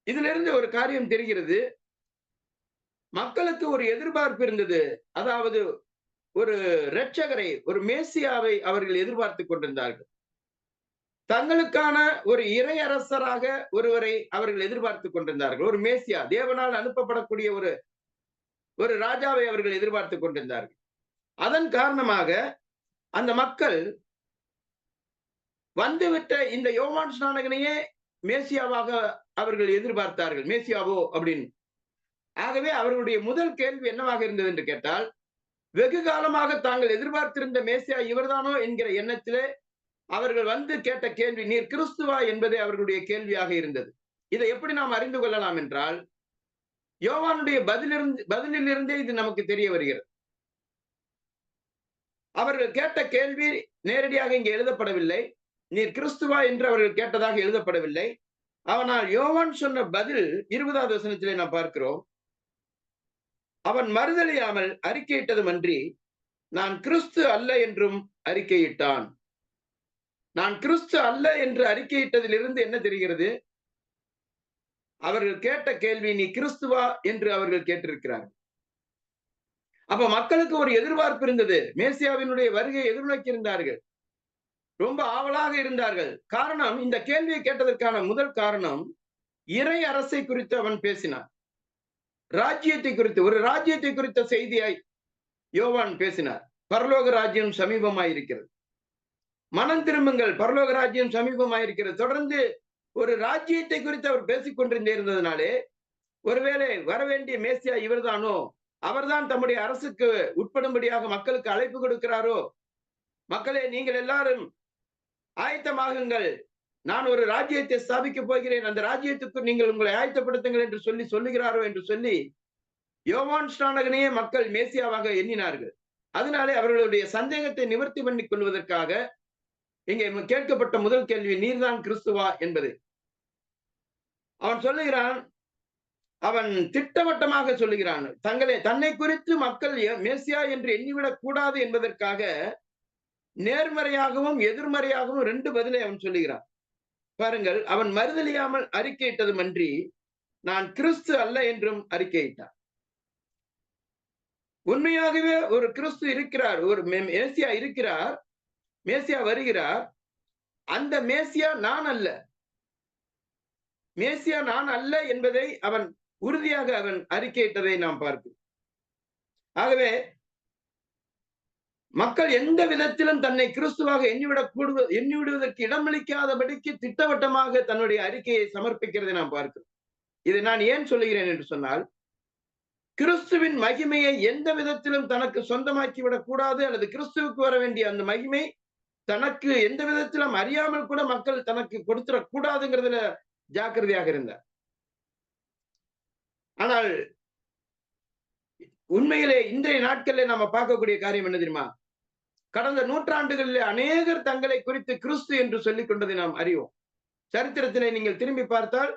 இதிலிருந்து ஒரு காரியம் தெரிகிறது, மக்களுக்கு ஒரு எதிர்பார்ப்பு இருந்தது. அதாவது ஒரு இரட்சகரை, ஒரு மேசியாவை அவர்கள் எதிர்பார்த்து கொண்டிருந்தார்கள். தங்களுக்கான ஒரு இறையரசராக ஒருவரை அவர்கள் எதிர்பார்த்து கொண்டிருந்தார்கள். ஒரு மேசியா, தேவனால் அனுப்பப்படக்கூடிய ஒரு ராஜாவை அவர்கள் எதிர்பார்த்து கொண்டிருந்தார்கள். அதன் காரணமாக அந்த மக்கள் வந்துவிட்ட இந்த யோவான் ஸ்நானகனையே மேசியாவாக அவர்கள் எதிர்பார்த்தார்கள், மேசியாவோ அப்படின்னு. ஆகவே அவர்களுடைய முதல் கேள்வி என்னவாக இருந்தது என்று கேட்டால், வெகு காலமாக தாங்கள் எதிர்பார்த்திருந்த மேசியா இவர்தானோ என்கிற எண்ணத்திலே அவர்கள் வந்து கேட்ட கேள்வி, நீர் கிறிஸ்துவா என்பதே அவர்களுடைய கேள்வியாக இருந்தது. இதை எப்படி நாம் அறிந்து கொள்ளலாம் என்றால், யோவானுடைய பதிலிலிருந்தே இது நமக்கு தெரிய வருகிறது. அவர்கள் கேட்ட கேள்வி நேரடியாக இங்கே எழுதப்படவில்லை. நீர் கிறிஸ்துவா என்று அவர்கள் கேட்டதாக எழுதப்படவில்லை. ஆனால் யோவான் சொன்ன பதில் 20வது வசனத்திலே நாம் பார்க்கிறோம். அவன் மறுதலியாமல் அறிக்கையிட்டதுமன்றி நான் கிறிஸ்து அல்ல என்றும் அறிக்கையிட்டான். நான் கிறிஸ்து அல்ல என்று அறிக்கையிட்டதிலிருந்து என்ன தெரிகிறது? அவர்கள் கேட்ட கேள்வி, நீ கிறிஸ்துவா என்று அவர்கள் கேட்டிருக்கிறார்கள். அப்ப மக்களுக்கு ஒரு எதிர்பார்ப்பு இருந்தது. மேசியாவினுடைய வருகையை எதிர்நோக்கி இருந்தார்கள். ரொம்ப ஆவலாக இருந்தார்கள். காரணம், இந்த கேள்வியை கேட்டதற்கான முதல் காரணம், இறை அரசை குறித்து அவன் பேசினான். ராஜ்யத்தை குறித்து, ஒரு ராஜ்யத்தை குறித்த செய்தியாய் யோவான் பேசினார். பரலோக ராஜ்யம் சமீபமாயிருக்கிறது, மனம் திரும்புங்கள், பரலோக ராஜ்யம் சமீபமாயிருக்கிறது. தொடர்ந்து ஒரு ராஜ்யத்தை குறித்து அவர் பேசிக் கொண்டிருந்ததினாலே, ஒருவேளை வரவேண்டிய மேசியா இவர்தானோ, அவர்தான் தம்முடைய அரசுக்கு உட்படும்படியாக மக்களுக்கு அழைப்பு கொடுக்கிறாரோ, மக்களே நீங்கள் எல்லாரும் ஆயத்தமாகுங்கள், நான் ஒரு ராஜ்யத்தை ஸ்தாபிக்க போகிறேன், அந்த ராஜ்யத்துக்கு நீங்கள் உங்களை ஆயத்தப்படுத்துங்கள் என்று சொல்லுகிறாரோ என்று சொல்லி யோவான் ஸ்நானகனையே மக்கள் மேசியாவாக எண்ணினார்கள். அதனாலே அவர்களுடைய சந்தேகத்தை நிவர்த்தி பண்ணிக் கொள்வதற்காக இங்கே கேட்கப்பட்ட முதல் கேள்வி, நீர்தான் கிறிஸ்துவா என்பது. அவன் சொல்லுகிறான், அவன் திட்டவட்டமாக சொல்லுகிறான், தன்னை குறித்து மக்கள் மேசியா என்று எண்ணிவிடக் கூடாது என்பதற்காக நேர்மறையாகவும் எதிர்மறையாகவும் 2 பதிலை அவன் சொல்லுகிறான். பாருங்கள், அவன் மறுதலியாமல் அறிக்கையிட்டதுமன்றி நான் கிறிஸ்து அல்ல என்றும் அறிக்கையிட்டான். உண்மையாகவே ஒரு கிறிஸ்து இருக்கிறார், ஒரு மேசியா இருக்கிறார், மேசியா வருகிறார். அந்த மேசியா நான் அல்ல, மேசியா நான் அல்ல என்பதை அவன் உறுதியாக அவன் அறிக்கையிட்டதை நாம் பார்க்கிறோம். ஆகவே மக்கள் எந்த விதத்திலும் தன்னை கிறிஸ்துவாக எண்ணிவிடுவதற்கு இடமளிக்காதபடிக்கு திட்டவட்டமாக தன்னுடைய அறிக்கையை சமர்ப்பிக்கிறதை நாம் பார்க்கிறோம். இதை நான் ஏன் சொல்லுகிறேன் என்று சொன்னால், கிறிஸ்துவின் மகிமையை எந்த விதத்திலும் தனக்கு சொந்தமாக்கிவிடக் கூடாது, அல்லது கிறிஸ்துவுக்கு வர வேண்டிய அந்த மகிமை தனக்கு எந்த விதத்திலும் அறியாமல் கூட மக்கள் தனக்கு கொடுத்துடக் கூடாதுங்கிறதுல ஜாக்கிரதையாக இருந்தார். ஆனால் உண்மையிலே இன்றைய நாட்களில் நாம பார்க்கக்கூடிய காரியம் என்ன தெரியுமா? கடந்த நூற்றாண்டுகளில் அநேகர் தங்களை குறித்து கிறிஸ்து என்று சொல்லிக் கொண்டதை நாம் அறிவோம். சரித்திரத்திலே நீங்கள் திரும்பி பார்த்தால்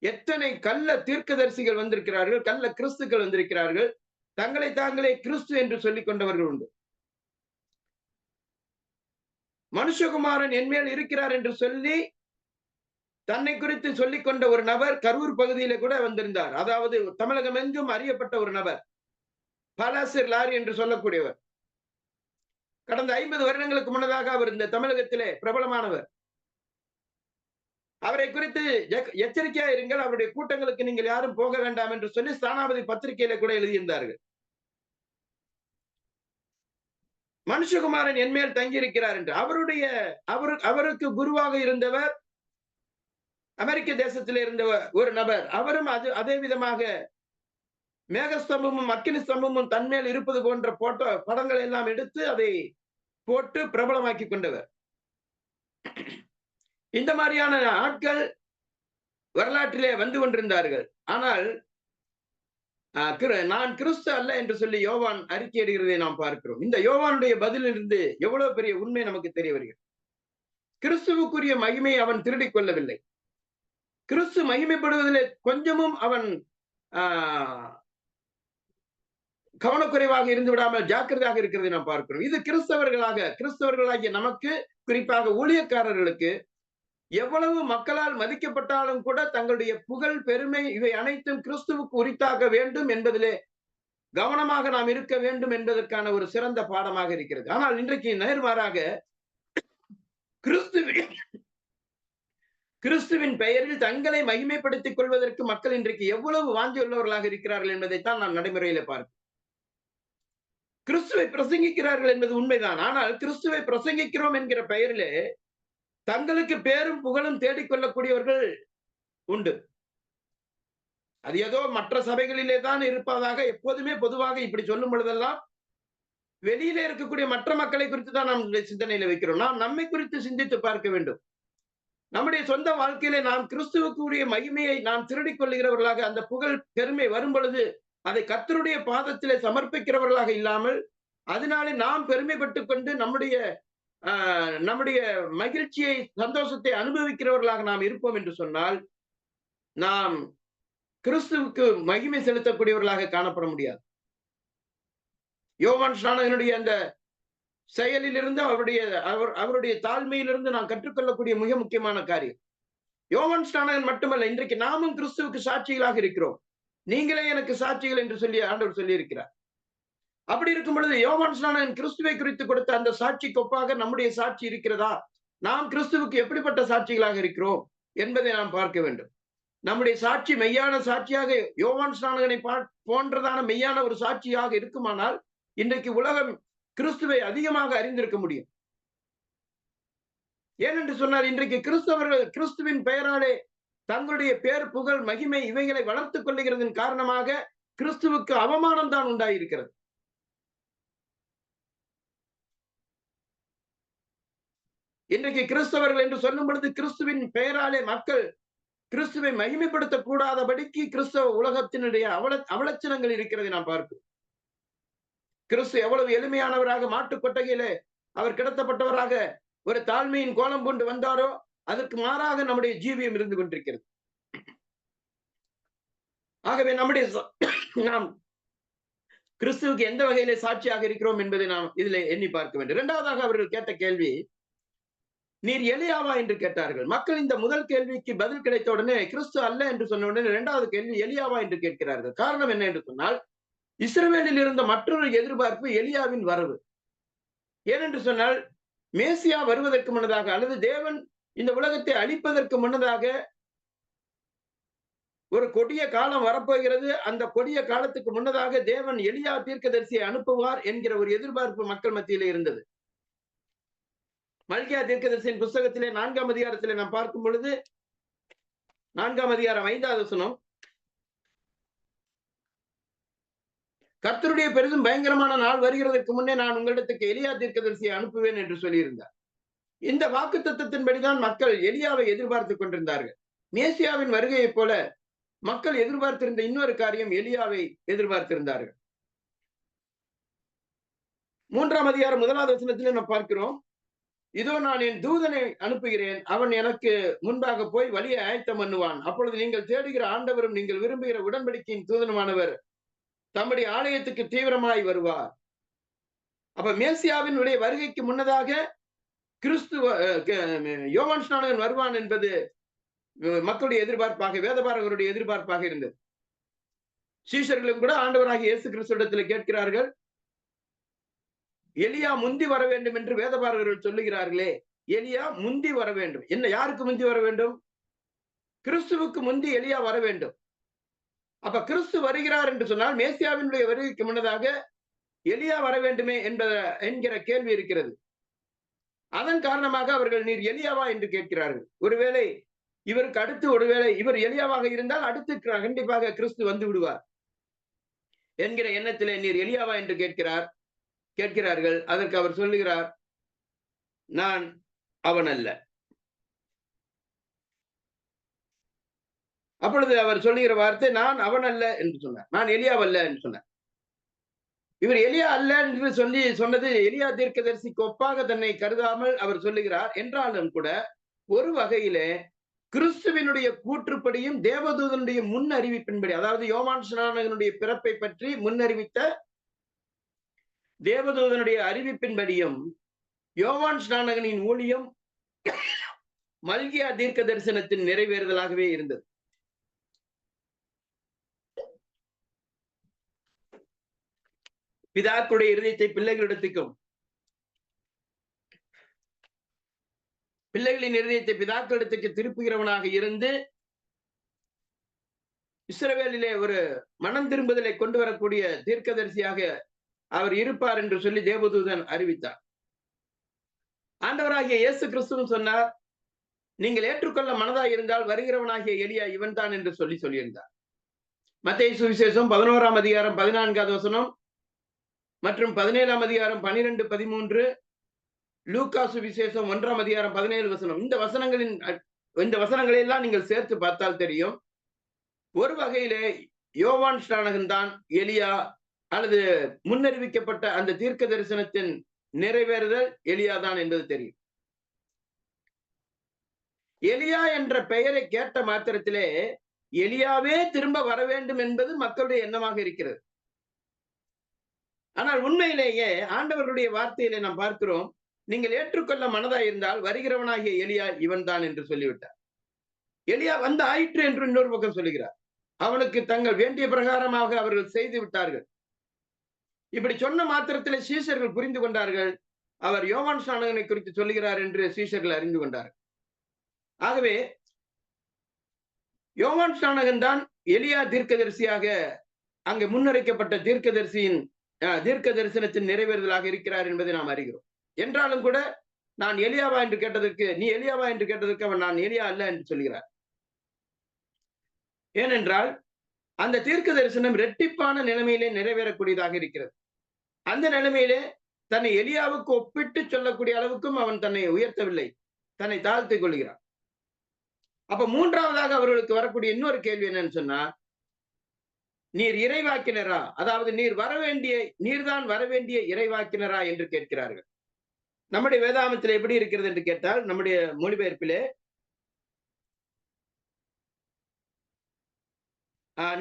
எத்தனை கள்ள தீர்க்கதரிசிகள் வந்திருக்கிறார்கள், கள்ள கிறிஸ்துக்கள் வந்திருக்கிறார்கள், தங்களை தாங்களே கிறிஸ்து என்று சொல்லிக் கொண்டவர்கள் உண்டு. மனுஷகுமாரன் என்மேல் இருக்கிறார் என்று சொல்லி தன்னை குறித்து சொல்லிக் கொண்ட ஒரு நபர் கரூர் பகுதியில கூட வந்திருந்தார். அதாவது தமிழகம் எங்கும் அறியப்பட்ட ஒரு நபர், பலாசிர் லாரி என்று சொல்லக்கூடியவர். கடந்த 50 வருடங்களுக்கு முன்னதாக அவர் இந்த தமிழகத்திலே பிரபலமானவர். அவரை குறித்து எச்சரிக்கையா இருங்கள், அவருடைய கூட்டங்களுக்கு நீங்கள் யாரும் போக வேண்டாம் என்று சொல்லி ஸ்தானாபதி பத்திரிகையில கூட எழுதியிருந்தார்கள். மனுஷகுமாரன் என்மேல் தங்கியிருக்கிறார் என்று அவருக்கு குருவாக இருந்தவர் அமெரிக்க தேசத்தில் இருந்த ஒரு நபர். அவரும் அதே விதமாக மேகஸ்தம்பமும் அக்கினி ஸ்தம்பமும் தன்மேல் இருப்பது போன்ற படங்களை எல்லாம் எடுத்து அதை போட்டு பிரபலமாக்கி கொண்டவர். இந்த மாதிரியான ஆட்கள் வரலாற்றிலே வந்து கொண்டிருந்தார்கள். ஆனால் நான் கிறிஸ்து அல்ல என்று சொல்லி யோவான் அறிக்கையிடுகிறதை நாம் பார்க்கிறோம். இந்த யோவானுடைய பதிலிலிருந்து எவ்வளவு பெரிய உண்மை நமக்கு தெரிய வருகிறது. கிறிஸ்துவுக்குரிய மகிமை அவன் திருடிக் கொள்ளவில்லை. கிறிஸ்து மகிமைப்படுவதிலே கொஞ்சமும் அவன் கவனக்குறைவாக இருந்து விடாமல் ஜாக்கிரதையாக இருக்கிறதை நாம் பார்க்கிறோம். இது கிறிஸ்தவர்களாகிய நமக்கு, குறிப்பாக ஊழியக்காரர்களுக்கு, எவ்வளவு மக்களால் மதிக்கப்பட்டாலும் கூட தங்களுடைய புகழ், பெருமை இவை அனைத்தும் கிறிஸ்துவுக்கு உரித்தாக வேண்டும் என்பதிலே கவனமாக நாம் இருக்க வேண்டும் என்பதற்கான ஒரு சிறந்த பாடமாக இருக்கிறது. ஆனால் இன்றைக்கு நேர்மாறாக கிறிஸ்துவின் பெயரில் தங்களை மகிமைப்படுத்திக் கொள்வதற்கு மக்கள் இன்றைக்கு எவ்வளவு வாஞ்சியுள்ளவர்களாக இருக்கிறார்கள் என்பதைத்தான் நாம் நடைமுறையில பார்க்கிறோம். கிறிஸ்துவை பிரசங்கிக்கிறார்கள் என்பது உண்மைதான். ஆனால் கிறிஸ்துவை பிரசங்கிக்கிறோம் என்கிற பெயரிலே தங்களுக்கு பேரும் புகழும் தேடிக்கொள்ளக்கூடியவர்கள் உண்டு. அது ஏதோ மற்ற சபைகளிலே தான் இருப்பதாக எப்போதுமே பொதுவாக இப்படி சொல்லும் பொழுதெல்லாம் வெளியில இருக்கக்கூடிய மற்ற மக்களை குறித்து தான் நாம் சிந்தனையில வைக்கிறோம். நாம் நம்மை குறித்து சிந்தித்து பார்க்க வேண்டும். நம்முடைய சொந்த வாழ்க்கையிலே நாம் கிறிஸ்துவுக்குரிய மகிமையை நாம் திருடிக் கொள்ளுகிறவர்களாக, அந்த புகழ் பெருமை வரும் பொழுது அதை கர்த்தருடைய பாதத்திலே சமர்ப்பிக்கிறவர்களாக இல்லாமல், அதனாலே நாம் பெருமைப்பட்டுக் கொண்டு நம்முடைய மகிழ்ச்சியை, சந்தோஷத்தை அனுபவிக்கிறவர்களாக நாம் இருப்போம் என்று சொன்னால், நாம் கிறிஸ்துவுக்கு மகிமை செலுத்தக்கூடியவர்களாக காணப்பட முடியாது. யோவான் ஸ்நானகனுடைய அந்த செயலிலிருந்து, அவருடைய தாழ்மையிலிருந்து நாம் கற்றுக்கொள்ளக்கூடிய மிக முக்கியமான காரியம். யோவான் ஸ்நானகன் மட்டுமல்ல, இன்றைக்கு நாமும் கிறிஸ்துவுக்கு சாட்சிகளாக இருக்கிறோம். நீங்களே எனக்கு சாட்சிகள் என்று சொல்லி ஆண்டவர் சொல்லி இருக்கிறார். அப்படி இருக்கும் பொழுது யோவான் ஸ்நானகன் கிறிஸ்துவை குறித்து கொடுத்த அந்த சாட்சிக்கு ஒப்பாக நம்முடைய சாட்சி இருக்கிறதா? நாம் கிறிஸ்துவுக்கு எப்படிப்பட்ட சாட்சிகளாக இருக்கிறோம் என்பதை நாம் பார்க்க வேண்டும். நம்முடைய சாட்சி மெய்யான சாட்சியாக யோவான் ஸ்நானகனை போன்றதான மெய்யான ஒரு சாட்சியாக இருக்குமானால், இன்றைக்கு உலகம் கிறிஸ்துவை அதிகமாக அறிந்திருக்க முடியும். ஏனென்று சொன்னால், இன்றைக்கு கிறிஸ்தவர்கள் கிறிஸ்துவின் பெயராலே தங்களுடைய பேர், புகழ், மகிமை இவைகளை வளர்த்துக் கொள்ளுகிறதன் காரணமாக கிறிஸ்துவுக்கு அவமானம் தான் உண்டாயிருக்கிறது. இன்றைக்கு கிறிஸ்தவர்கள் என்று சொல்லும் பொழுது கிறிஸ்துவின் பெயராலே மக்கள் கிறிஸ்துவை மகிமைப்படுத்த கூடாதபடிக்கு கிறிஸ்தவ உலகத்தினுடைய அவலட்சணங்கள் இருக்கிறதை நாம் பார்க்கிறோம். கிறிஸ்து எவ்வளவு எளிமையானவராக மாட்டுக் கொட்டகையிலே அவர் கிடத்தப்பட்டவராக ஒரு தாழ்மையின் கோலம் கொண்டு வந்தாரோ, அதற்கு மாறாக நம்முடைய ஜீவியம் இருந்து கொண்டிருக்கிறது. ஆகவே நாம் கிறிஸ்துவுக்கு எந்த வகையிலே சாட்சியாக இருக்கிறோம் என்பதை நாம் இதில் எண்ணி பார்க்க வேண்டும். இரண்டாவதாக அவர்கள் கேட்ட கேள்வி, நீர் எலியாவா என்று கேட்டார்கள். மக்கள் இந்த முதல் கேள்விக்கு பதில் கிடைத்த உடனே கிறிஸ்து அல்ல என்று சொன்ன உடனே இரண்டாவது கேள்வி எலியாவா என்று கேட்கிறார்கள். காரணம் என்ன என்று சொன்னால், இஸ்ரவேலில் இருந்த மற்றொரு எதிர்பார்ப்பு எலியாவின் வரவு. ஏனென்று சொன்னால், மேசியா வருவதற்கு முன்னதாக, அல்லது தேவன் இந்த உலகத்தை அழிப்பதற்கு முன்னதாக ஒரு கொடிய காலம் வரப்போகிறது. அந்த கொடிய காலத்துக்கு முன்னதாக தேவன் எலியா தீர்க்கதரிசியை அனுப்புவார் என்கிற ஒரு எதிர்பார்ப்பு மக்கள் மத்தியிலே இருந்தது. மல்கியா தீர்க்கதரிசியின் புஸ்தகத்திலே 4ஆம் அதிகாரத்திலே நாம் பார்க்கும் பொழுது, 4ஆம் அதிகாரம் 5வது வசனம், கர்த்தருடைய பெரிதும் பயங்கரமான நாள் வருகிறதற்கு முன்னே நான் உங்களிடத்துக்கு எலியா தீர்க்கதரிசியை அனுப்புவேன் என்று சொல்லியிருந்தார். இந்த வாக்கு தத்தத்தின்படிதான் மக்கள் எலியாவை எதிர்பார்த்துக் கொண்டிருந்தார்கள். மேசியாவின் வருகையைப் போல மக்கள் எதிர்பார்த்திருந்த இன்னொரு காரியம், எலியாவை எதிர்பார்த்திருந்தார்கள். 3ஆம் அதிகாரம் 1வது வசனத்திலே நாம் பார்க்கிறோம், இதோ நான் என் தூதனை அனுப்புகிறேன், அவன் எனக்கு முன்பாக போய் வழியை ஆயத்தம் பண்ணுவான். அப்பொழுது நீங்கள் தேடுகிற ஆண்டவரும் நீங்கள் விரும்புகிற உடன்படிக்கையின் தூதனுமானவர் தம்முடைய ஆலயத்துக்கு தீவிரமாய் வருவார். அப்ப மேசியாவின் வருகைக்கு முன்னதாக யோவான் ஸ்நானகன் வருவான் என்பது மக்களுடைய எதிர்பார்ப்பாக, வேதபாரகருடைய எதிர்பார்ப்பாக இருந்தது. சீஷர்களும் கூட ஆண்டவராகிய இயேசு கிறிஸ்துவிடத்தில் கேட்கிறார்கள், எலியா முந்தி வர வேண்டும் என்று வேதபாரகர்கள் சொல்லுகிறார்களே, எலியா முந்தி வர வேண்டும். என்ன, யாருக்கு முந்தி வர வேண்டும்? கிறிஸ்துவுக்கு முந்தி எலியா வர வேண்டும். அப்ப கிறிஸ்து வருகிறார் என்று சொன்னால் மேசியாவினுடைய வருகைக்கு முன்னதாக எலியா வர வேண்டுமே என்கிற கேள்வி இருக்கிறது. அதன் காரணமாக அவர்கள் நீர் எலியாவா என்று கேட்கிறார்கள். ஒருவேளை இவருக்கு அடுத்து, ஒருவேளை இவர் எலியாவாக இருந்தால் அடுத்து கண்டிப்பாக கிறிஸ்து வந்து விடுவார் என்கிற எண்ணத்திலே நீர் எலியாவா என்று கேட்கிறார்கள். அதற்கு அவர் சொல்லுகிறார், நான் அவன் அல்ல. அப்பொழுது அவர் சொல்லுகிற வார்த்தை, நான் அவன் அல்ல என்று சொன்னார், நான் எலியாவல்ல என்று சொன்னார். இவர் எலியா அல்ல என்று சொன்னது எலியா தீர்க்கதரிசிக்கு ஒப்பாக தன்னை கருதாமல் அவர் சொல்லுகிறார். என்றாலும் கூட ஒரு வகையிலே கிறிஸ்துவினுடைய கூற்றுப்படியும் தேவதூதனுடைய முன் அறிவிப்பின்படி, அதாவது யோவான் ஸ்நானகனுடைய பிறப்பை பற்றி முன்னறிவித்த தேவதூதனுடைய அறிவிப்பின்படியும் யோவான் ஸ்நானகனின் ஊழியம் மல்கியா தீர்க்க தரிசனத்தின் நிறைவேறுதலாகவே இருந்தது. பிதாக்களுடைய இருதயத்தை பிள்ளைகளிடத்துக்கும், பிள்ளைகளின் இருதயத்தை பிதாக்களிடத்துக்கு திருப்புகிறவனாக இருந்து இஸ்ரவேலிலே ஒரு மனம் திரும்புதலை கொண்டு வரக்கூடிய தீர்க்கதரிசியாக அவர் இருப்பார் என்று சொல்லி தேவதூதன் அறிவித்தார். ஆண்டவராகிய இயேசு கிறிஸ்துவும் சொன்னார், நீங்கள் ஏற்றுக்கொள்ள மனதாய் இருந்தால் வருகிறவனாகிய எலியா இவன் தான் என்று சொல்லியிருந்தார். மத்தேயு சுவிசேஷம் 11ஆம் அதிகாரம் 14வது வசனம், மற்றும் 17ஆம் அதிகாரம் 12, 13, லூக்கா சுவிசேஷம் 1ஆம் அதிகாரம் 17 வசனம். இந்த வசனங்களை எல்லாம் நீங்கள் சேர்த்து பார்த்தால் தெரியும். ஒரு வகையிலே யோவான் ஸ்நானகன் தான் எலியா அல்லது முன்னறிவிக்கப்பட்ட அந்த தீர்க்க தரிசனத்தின் நிறைவேறுதல் எலியா தான் என்பது தெரியும். எலியா என்ற பெயரை கேட்ட மாத்திரத்திலே எலியாவே திரும்ப வர வேண்டும் என்பது மக்களுடைய எண்ணமாக இருக்கிறது. ஆனால் உண்மையிலேயே ஆண்டவருடைய வார்த்தையிலே நாம் பார்க்கிறோம், நீங்கள் ஏற்றுக்கொள்ள மனதாய் இருந்தால் வருகிறவனாகிய எலியா இவன் தான் என்று சொல்லிவிட்டார். எலியா வந்து ஆயிற்று என்று இன்னொரு பக்கம் சொல்லுகிறார். அவனுக்கு தங்கள் வேண்டிய பிரகாரமாக அவர்கள் செய்து விட்டார்கள். இப்படி சொன்ன மாத்திரத்திலே சீஷர்கள் புரிந்து கொண்டார்கள், அவர் யோவான் ஸ்நானகனை குறித்து சொல்லுகிறார் என்று சீஷர்கள் அறிந்து கொண்டார்கள். ஆகவே யோவான் ஸ்நானகன் தான் எலியா தீர்க்கதரிசியாக அங்கு முன்னரைக்கப்பட்ட தீர்க்க தரிசனத்தின் நிறைவேறுதலாக இருக்கிறார் என்பதை நாம் அறிகிறோம். என்றாலும் கூட நான் எலியாவா என்று கேட்டதற்கு, நீ எலியாவா என்று கேட்டதற்கு அவன் நான் எலியா அல்ல என்று சொல்கிறார். ஏனென்றால் அந்த தீர்க்க தரிசனம் இரட்டிப்பான நிலைமையிலே நிறைவேறக்கூடியதாக இருக்கிறது. அந்த நிலைமையிலே தன்னை எலியாவுக்கு ஒப்பிட்டு சொல்லக்கூடிய அளவுக்கும் அவன் தன்னை உயர்த்தவில்லை, தன்னை தாழ்த்திக் கொள்கிறான். அப்ப மூன்றாவதாக அவர்களுக்கு வரக்கூடிய இன்னொரு கேள்வி என்னன்னு சொன்னா, நீர் இறைவாக்கினரா, அதாவது நீர்தான் வரவேண்டிய இறைவாக்கினரா என்று கேட்கிறார்கள். நம்முடைய வேதாகமத்தில் எப்படி இருக்கிறது என்று கேட்டால், நம்முடைய மொழிபெயர்ப்பிலே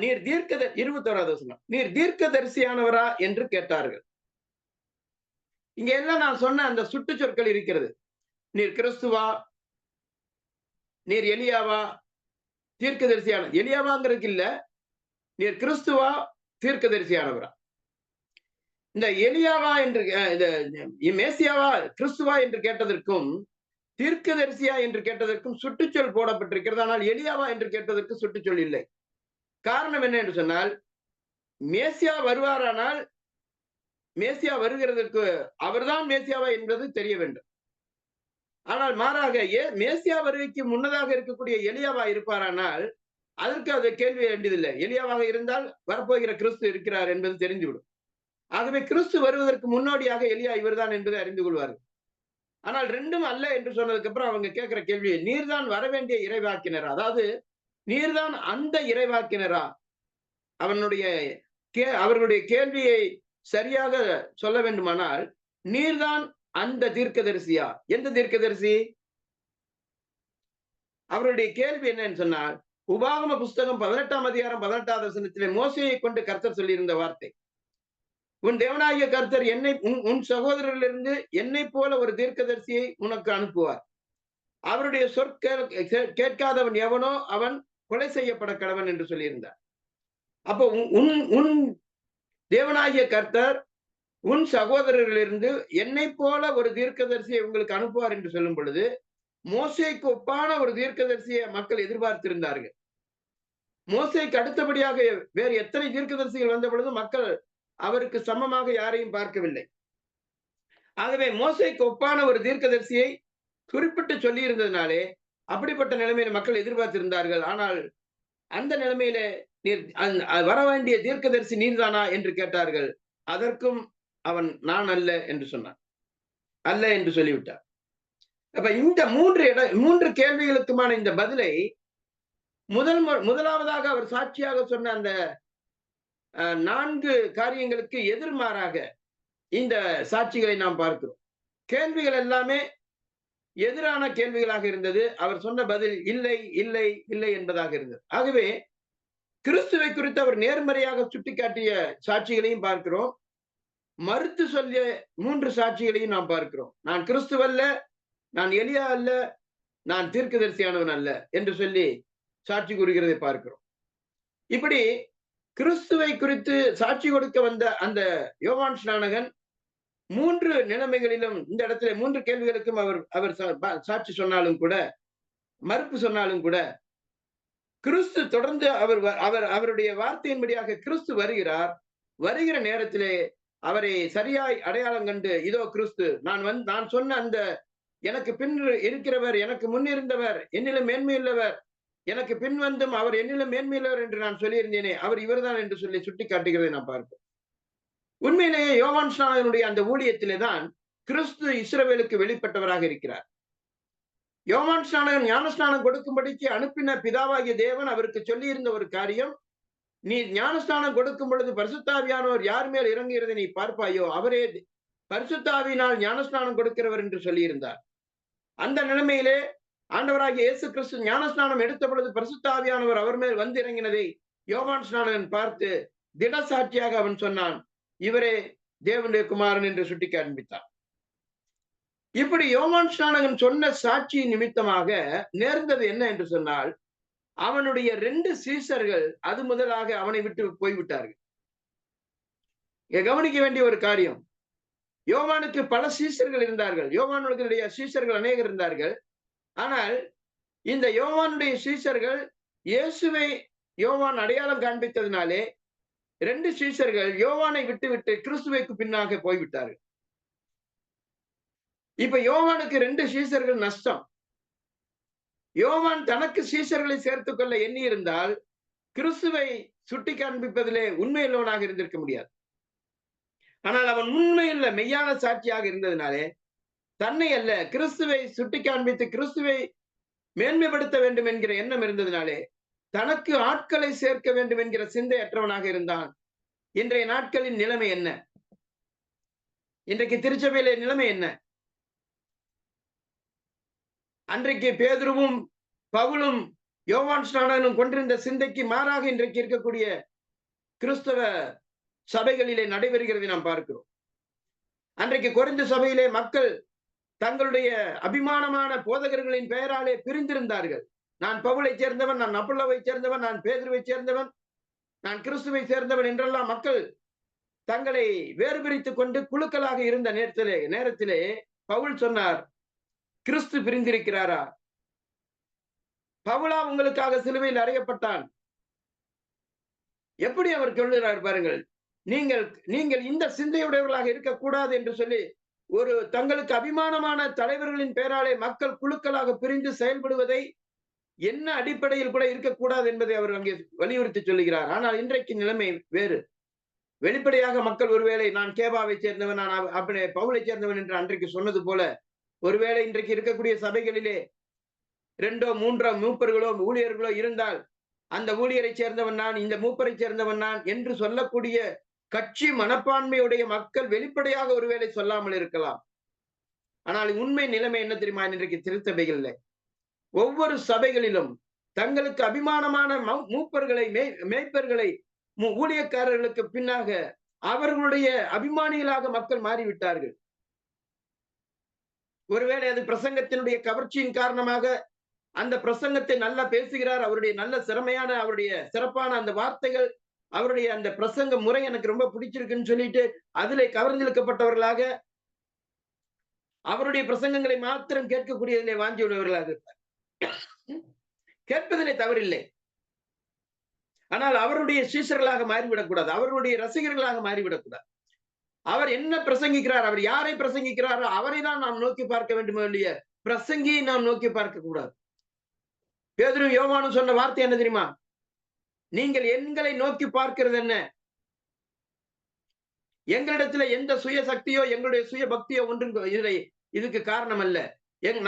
நீர் 21வது வசனம், நீர் தீர்க்கதரிசியானவரா என்று கேட்டார்கள். இங்க எல்லாம் நான் சொன்ன அந்த சுட்டு சொற்கள் இருக்கிறது. நீர் கிறிஸ்துவா, நீர் எலியாவா, தீர்க்கதரிசியான எலியாவாங்கிறதுக்கு இல்ல, நீர் கிறிஸ்துவா, தீர்க்கதரிசியானவரா. இந்த எலியாவா என்று மேசியாவா கிறிஸ்துவா என்று கேட்டதற்கும் தீர்க்கதரிசியா என்று கேட்டதற்கும் சுட்டுச்சொல் போடப்பட்டிருக்கிறது. ஆனால் எலியாவா என்று கேட்டதற்கு சுட்டுச்சொல் இல்லை. காரணம் என்ன என்று சொன்னால், மேசியா வருவாரானால் மேசியா வருகிறதற்கு அவர்தான் மேசியாவா என்பது தெரிய வேண்டும். ஆனால் மாறாக மேசியா வருகைக்கு முன்னதாக இருக்கக்கூடிய எலியாவா இருப்பாரானால் அதற்கு அது கேள்வி வேண்டியதில்லை. எலியாவாக இருந்தால் வரப்போகிற கிறிஸ்து இருக்கிறார் என்பது தெரிந்துவிடும். ஆகவே கிறிஸ்து வருவதற்கு முன்னோடியாக எலியா இவர்தான் என்பதை அறிந்து கொள்வார்கள். ஆனால் ரெண்டும் அல்ல என்று சொன்னதுக்கு அப்புறம் அவங்க கேட்கிற கேள்வி, நீர்தான் வரவேண்டிய இறைவாக்கினரா, அதாவது நீர்தான் அந்த இறைவாக்கினரா? அவர்களுடைய கேள்வியை சரியாக சொல்ல வேண்டுமானால், நீர்தான் அந்த தீர்க்கதரிசியா? எந்த தீர்க்கதரிசி? அவருடைய கேள்வி என்னன்னு சொன்னால், உபாகம புஸ்தகம் 18ஆம் அதிகாரம் 18வது வசனத்திலே மோசேயை கொண்டு கர்த்தர் சொல்லியிருந்த வார்த்தை, உன் தேவனாகிய கர்த்தர் உன் சகோதரரிலிருந்து என்னை போல ஒரு தீர்க்கதரிசியை உனக்கு அனுப்புவார். அவருடைய கேட்காதவன் எவனோ அவன் கொலை செய்யப்பட கடவன் என்று சொல்லியிருந்தார். அப்போ உன் தேவனாகிய கர்த்தர் உன் சகோதரர்களிலிருந்து என்னை போல ஒரு தீர்க்கதரிசியை உங்களுக்கு அனுப்புவார் என்று சொல்லும் பொழுது, மோசேக்கு ஒப்பான ஒரு தீர்க்கதரிசியை மக்கள் எதிர்பார்த்திருந்தார்கள். மோசேக்கு அடுத்தபடியாக வேறு எத்தனை தீர்க்கதரிசிகள் வந்த பொழுது மக்கள் அவருக்கு சமமாக யாரையும் பார்க்கவில்லை. ஆகவே மோசேக்கு ஒப்பான ஒரு தீர்க்கதரிசியை குறிப்பிட்டு சொல்லி இருந்ததினாலே அப்படிப்பட்ட நிலைமையில மக்கள் எதிர்பார்த்திருந்தார்கள். ஆனால் அந்த நிலைமையில நீர் வர வேண்டிய தீர்க்கதரிசி நீர்தானா என்று கேட்டார்கள். அதற்கும் அவன் நான் அல்ல என்று சொன்னான், அல்ல என்று சொல்லிவிட்டார். அப்ப இந்த மூன்று கேள்விகளுக்குமான இந்த பதிலை முதலாவதாக அவர் சாட்சியாக சொன்ன அந்த 4 காரியங்களுக்கு எதிர்மாறாக இந்த சாட்சிகளை நாம் பார்க்கிறோம். கேள்விகள் எல்லாமே எதிரான கேள்விகளாக இருந்தது. அவர் சொன்ன பதில் இல்லை இல்லை இல்லை என்பதாக இருந்தது. ஆகவே கிறிஸ்துவை குறித்து அவர் நேர்மறையாக சுட்டிக்காட்டிய சாட்சிகளையும் பார்க்கிறோம், மறுத்து சொல்லிய 3 சாட்சிகளையும் நாம் பார்க்கிறோம். நான் கிறிஸ்துவல்ல, நான் எலியா அல்ல, நான் தீர்க்கதரிசியானவன் அல்ல என்று சொல்லி சாட்சி கூறுகிறதை பார்க்கிறோம். இப்படி கிறிஸ்துவை குறித்து சாட்சி கொடுக்க வந்த அந்த யோவான் ஸ்நானகன் 3 நிலைமைகளிலும், இந்த இடத்துல 3 கேள்விகளுக்கும் அவர் சாட்சி சொன்னாலும் கூட, மறுப்பு சொன்னாலும் கூட, கிறிஸ்து தொடர்ந்து அவருடைய வார்த்தையின்படியாக கிறிஸ்து வருகிற நேரத்திலே அவரை சரியாய் அடையாளம் கண்டு, இதோ கிறிஸ்து, நான் சொன்ன அந்த எனக்கு பின் இருக்கிறவர், எனக்கு முன்னிருந்தவர், என்னிலும் மேன்மையுள்ளவர், எனக்கு பின் வந்தும் அவர் என்னிலும் மேன்மையுள்ளவர் என்று நான் சொல்லியிருந்தேனே, அவர் இவர்தான் என்று சொல்லி சுட்டி காட்டுகிறதை நான் பார்ப்போம். உண்மையிலேயே யோவான் ஸ்நானகனுடைய அந்த ஊழியத்திலே தான் கிறிஸ்து இஸ்ரவேலுக்கு வெளிப்பட்டவராக இருக்கிறார். யோவான் ஸ்நானகன் ஞானஸ்நானம் கொடுக்கும்படிக்கு அனுப்பின பிதாவாகிய தேவன் அவருக்கு சொல்லியிருந்த ஒரு காரியம், நீ ஞானஸ்நானம் கொடுக்கும் பொழுது பரிசுத்தாவியானவர் யார் மேல் இறங்குகிறதை நீ பார்ப்பாயோ அவரே பரிசுத்தாவியினால் ஞானஸ்நானம் கொடுக்கிறவர் என்று சொல்லியிருந்தார். அந்த நிலைமையிலே ஆண்டவராகிய இயேசு கிறிஸ்து ஞானஸ்நானம் எடுத்த பொழுது பரிசுத்தாவியானவர் அவர் மேல் வந்து இறங்கினதை யோவான் ஸ்நானகன் பார்த்து திடசாட்சியாக அவன் சொன்னான், இவரே தேவனுடைய குமாரன் என்று சுட்டி காண்பித்தார். இப்படி யோவான் ஸ்நானகன் சொன்ன சாட்சி நிமித்தமாக நேர்ந்தது என்ன என்று சொன்னால், அவனுடைய 2 சீசர்கள் அது முதலாக அவனை விட்டு போய்விட்டார்கள். கவனிக்க வேண்டிய ஒரு காரியம், யோவானுக்கு பல சீசர்கள் இருந்தார்கள். யோவானுடைய சீசர்கள் அநேகர் இருந்தார்கள். ஆனால் இந்த யோவானுடைய சீசர்கள் இயேசுவை யோவான் அடையாளம் காண்பித்ததினாலே 2 சீசர்கள் யோவானை விட்டுவிட்டு கிறிஸ்துவுக்கு பின்னாக போய்விட்டார்கள். இப்ப யோவானுக்கு 2 சீசர்கள் நஷ்டம். யோவான் தனக்கு சீசர்களை சேர்த்துக் கொள்ள எண்ணி இருந்தால் கிறிஸ்துவை சுட்டி காண்பிப்பதிலே உண்மையுள்ளவனாக இருந்திருக்க முடியாது. ஆனால் அவன் உண்மையுள்ள மெய்யான சாட்சியாக இருந்ததினாலே தன்னை அல்ல கிறிஸ்துவை சுட்டி காண்பித்து கிறிஸ்துவை மேன்மைப்படுத்த வேண்டும் என்கிற எண்ணம் இருந்ததினாலே தனக்கு ஆட்களை சேர்க்க வேண்டும் என்கிற சிந்தையற்றவனாக இருந்தான். இன்றைய நாட்களின் நிலைமை என்ன? இன்றைக்கு திருச்சபையிலே நிலைமை என்ன? அன்றைக்கு பேதுருவும் பவுலும் யோவான் ஸ்நானகனும் கொண்டிருந்த சிந்தைக்கு மாறாக இன்றைக்கு இருக்கக்கூடிய கிறிஸ்தவ சபைகளிலே நடைபெறுகிறதை நாம் பார்க்கிறோம். அன்றைக்கு கொரிந்து சபையிலே மக்கள் தங்களுடைய அபிமானமான போதகர்களின் பெயராலே பிரிந்திருந்தார்கள். நான் பவுலை சேர்ந்தவன், நான் அப்பல்லோவை சேர்ந்தவன், நான் பேதுருவை சேர்ந்தவன், நான் கிறிஸ்துவை சேர்ந்தவன் என்றெல்லாம் மக்கள் தங்களை வேறு பிரித்துக் கொண்டு குழுக்களாக இருந்த நேரத்திலே பவுல் சொன்னார், கிறிஸ்து பிரிந்திருக்கிறாரா? பவுலா உங்களுக்காக சிலுவையில் அறையப்பட்டான். எப்படி அவர் சொல்லுகிறார் பாருங்கள். நீங்கள் இந்த சிந்தையுடையவர்களாக இருக்கக்கூடாது என்று சொல்லி ஒரு தங்களுக்கு அபிமானமான தலைவர்களின் பெயராலே மக்கள் குழுக்களாக பிரிந்து செயல்படுவதை என்ன அடிப்படையில் கூட இருக்கக்கூடாது என்பதை அவர் அங்கே வலியுறுத்தி சொல்லுகிறார். ஆனால் இன்றைக்கு நிலைமை வேறு. வெளிப்படையாக மக்கள் ஒருவேளை நான் கேபாவை சேர்ந்தவன், நான் பவுலை சேர்ந்தவன் என்று அன்றைக்கு சொன்னது போல ஒருவேளை இன்றைக்கு இருக்கக்கூடிய சபைகளிலே 2 3 மூப்பர்களோ ஊழியர்களோ இருந்தால் அந்த ஊழியரை சேர்ந்தவன் நான், இந்த மூப்பரை சேர்ந்தவன் நான் என்று சொல்லக்கூடிய கட்சி மனப்பான்மையுடைய மக்கள் வெளிப்படையாக ஒருவேளை சொல்லாமல் இருக்கலாம். ஆனால் உண்மை நிலைமை என்ன தெரியுமா? இன்றைக்கு திருச்சபைகளில் ஒவ்வொரு சபைகளிலும் தங்களுக்கு அபிமானமான மூப்பர்களை மேய்ப்பர்களை ஊழியக்காரர்களுக்கு பின்னாக அவர்களுடைய அபிமானிகளாக மக்கள் மாறிவிட்டார்கள். ஒருவேளை அது பிரசங்கத்தினுடைய கவர்ச்சியின் காரணமாக அந்த பிரசங்கத்தை நல்லா பேசுகிறார், அவருடைய நல்ல சிறமையான அவருடைய சிறப்பான அந்த வார்த்தைகள், அவருடைய அந்த பிரசங்க முறை எனக்கு ரொம்ப பிடிச்சிருக்குன்னு சொல்லிட்டு அதிலே கவர்ந்திழுக்கப்பட்டவர்களாக அவருடைய பிரசங்கங்களை மாத்திரம் கேட்கக்கூடியதிலே வாஞ்சி உள்ளவர்களாக இருப்பார். கேட்பதிலே தவறில்லை. ஆனால் அவருடைய சீசர்களாக மாறிவிடக்கூடாது, அவருடைய ரசிகர்களாக மாறிவிடக்கூடாது. அவர் என்ன பிரசங்கிக்கிறார், அவர் யாரை பிரசங்கிக்கிறாரோ அவரை தான் நாம் நோக்கி பார்க்க வேண்டுமே இல்லையா, பிரசங்கியை நாம் நோக்கி பார்க்க கூடாது. பேதுரு யோவானும் சொன்ன வார்த்தை என்ன தெரியுமா? நீங்கள் எங்களை நோக்கி பார்க்கிறது என்ன? எங்களிடத்துல எந்த சுய சக்தியோ எங்களுடைய சுய பக்தியோ ஒன்றும் இதுக்கு காரணம் அல்ல.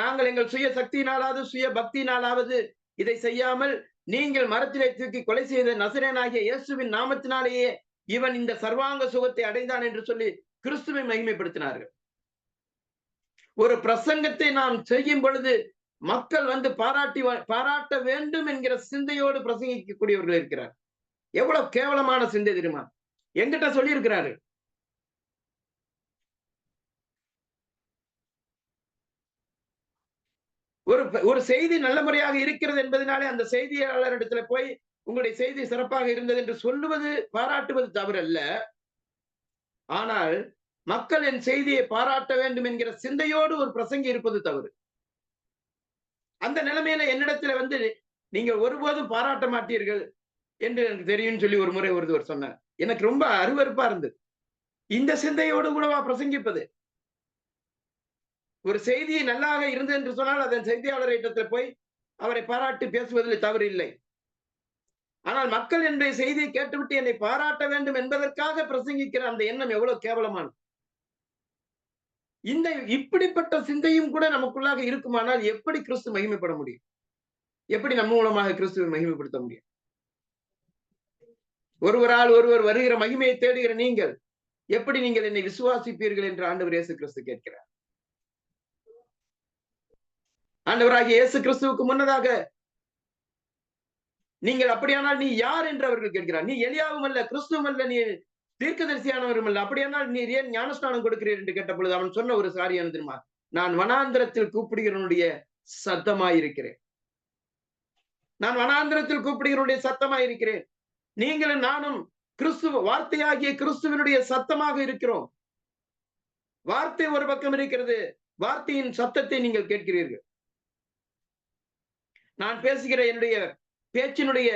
நாங்கள் எங்கள் சுய சக்தியினாலாவது சுய பக்தியினாலாவது இதை செய்யாமல் நீங்கள் மரத்திலே தூக்கி கொலை செய்த நசரேயனாகிய இயேசுவின் நாமத்தினாலேயே இவன் இந்த சர்வாங்க சுகத்தை அடைந்தான் என்று சொல்லி கிறிஸ்துவை மகிமைப்படுத்தினார்கள். ஒரு பிரசங்கத்தை நாம் செய்யும் பொழுது மக்கள் வந்து பாராட்ட வேண்டும் என்கிற சிந்தையோடு பிரசங்கிக்கக்கூடியவர்கள் இருக்கிறார். எவ்வளவு கேவலமான சிந்தை தெரியுமா? எங்கிட்ட சொல்லி இருக்கிறாரு. ஒரு செய்தி நல்ல முறையாக இருக்கிறது என்பதனாலே அந்த செய்தியாளரிடத்துல போய் உங்களுடைய செய்தி சிறப்பாக இருந்தது என்று சொல்லுவது பாராட்டுவது தவறல்ல. ஆனால் மக்கள் என் செய்தியை பாராட்ட வேண்டும் என்கிற சிந்தையோடு ஒரு பிரசங்கி இருப்பது தவறு. அந்த நிலைமையில என்னிடத்துல வந்து நீங்க ஒருபோதும் பாராட்ட மாட்டீர்கள் என்று எனக்கு தெரியும் சொல்லி ஒரு முறை ஒருவர் சொன்னார். எனக்கு ரொம்ப அருவருப்பா இருந்தது. இந்த சிந்தையோடு கூடவா பிரசங்கிப்பது? ஒரு செய்தி நல்லாக இருந்தது என்று சொன்னால் அதன் செய்தியாளரிடத்தில் போய் அவரை பாராட்டி பேசுவதில் தவறு இல்லை. ஆனால் மக்கள் என்னுடைய செய்தியை கேட்டுவிட்டு என்னை பாராட்ட வேண்டும் என்பதற்காக பிரசங்கிக்கிற அந்த எண்ணம் எவ்வளவு கேவலமானது. இப்படிப்பட்ட சிந்தையும் கூட நமக்குள்ளாக இருக்குமானால் எப்படி கிறிஸ்து மகிமைப்பட முடியும்? எப்படி நம்ம மூலமாக கிறிஸ்துவை மகிமைப்படுத்த முடியும்? ஒருவரால் ஒருவர் வருகிற மகிமையை தேடுகிற நீங்கள் எப்படி நீங்கள் என்னை விசுவாசிப்பீர்கள் என்று ஆண்டவர் இயேசு கிறிஸ்து கேட்கிறார். ஆண்டவராகிய இயேசு கிறிஸ்துவுக்கு முன்னதாக நீங்கள் அப்படியானால் நீ யார் என்று அவர்கள் கேட்கிறார். நீ எலியாவும் அல்ல, கிறிஸ்துவும் அல்ல, நீ தீர்க்கதரிசியானவரும் அல்ல, அப்படியானால் நீர் ஏன் ஞானஸ்நானம் கொடுக்கிறீர் என்று கேட்ட பொழுது அவன் சொன்ன ஒரு காரியம் தெரியுமா? நான் வனாந்திரத்தில் கூப்பிடுகிறவனுடைய சத்தமாயிருக்கிறேன். நான் வனாந்திரத்தில் கூப்பிடுகிறவனுடைய சத்தமாயிருக்கிறேன். நீங்களும் நானும் கிறிஸ்துவ வார்த்தையாகிய கிறிஸ்துவனுடைய சத்தமாக இருக்கிறோம். வார்த்தை ஒரு பக்கம் இருக்கிறது, வார்த்தையின் சத்தத்தை நீங்கள் கேட்கிறீர்கள். நான் பேசுகிற என்னுடைய பேச்சினுடைய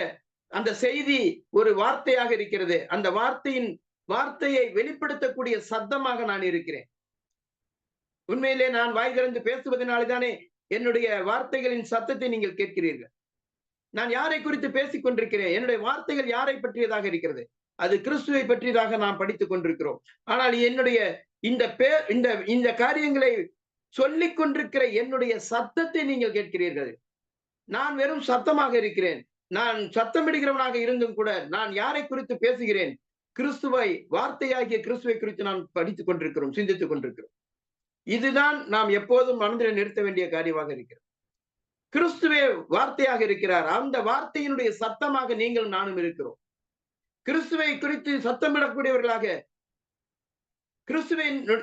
அந்த செய்தி ஒரு வார்த்தையாக இருக்கிறது. அந்த வார்த்தையை வெளிப்படுத்தக்கூடிய சத்தமாக நான் இருக்கிறேன். உண்மையிலே நான் வாய் திறந்து பேசுவதனால்தானே என்னுடைய வார்த்தைகளின் சத்தத்தை நீங்கள் கேட்கிறீர்கள். நான் யாரை குறித்து பேசிக் கொண்டிருக்கிறேன்? என்னுடைய வார்த்தைகள் யாரை பற்றியதாக இருக்கிறது? அது கிறிஸ்துவை பற்றியதாக நாம் படித்துக் கொண்டிருக்கிறோம். ஆனால் என்னுடைய இந்த காரியங்களை சொல்லிக் கொண்டிருக்கிற என்னுடைய சத்தத்தை நீங்கள் கேட்கிறீர்கள். நான் வெறும் சத்தமாக இருக்கிறேன். நான் சத்தமிடுகிறவனாக இருந்தும் கூட நான் யாரை குறித்து பேசுகிறேன்? கிறிஸ்துவை, வார்த்தையாகிய கிறிஸ்துவை குறித்து நாம் படித்துக் கொண்டிருக்கிறோம், சிந்தித்துக் கொண்டிருக்கிறோம். இதுதான் நாம் எப்போதும் மனதில் நிறுத்த வேண்டிய காரியமாக இருக்கிறது. கிறிஸ்துவே வார்த்தையாக இருக்கிறார். அந்த வார்த்தையினுடைய சத்தமாக நீங்கள் நானும் இருக்கிறோம். கிறிஸ்துவை குறித்து சத்தமிடக்கூடியவர்களாக,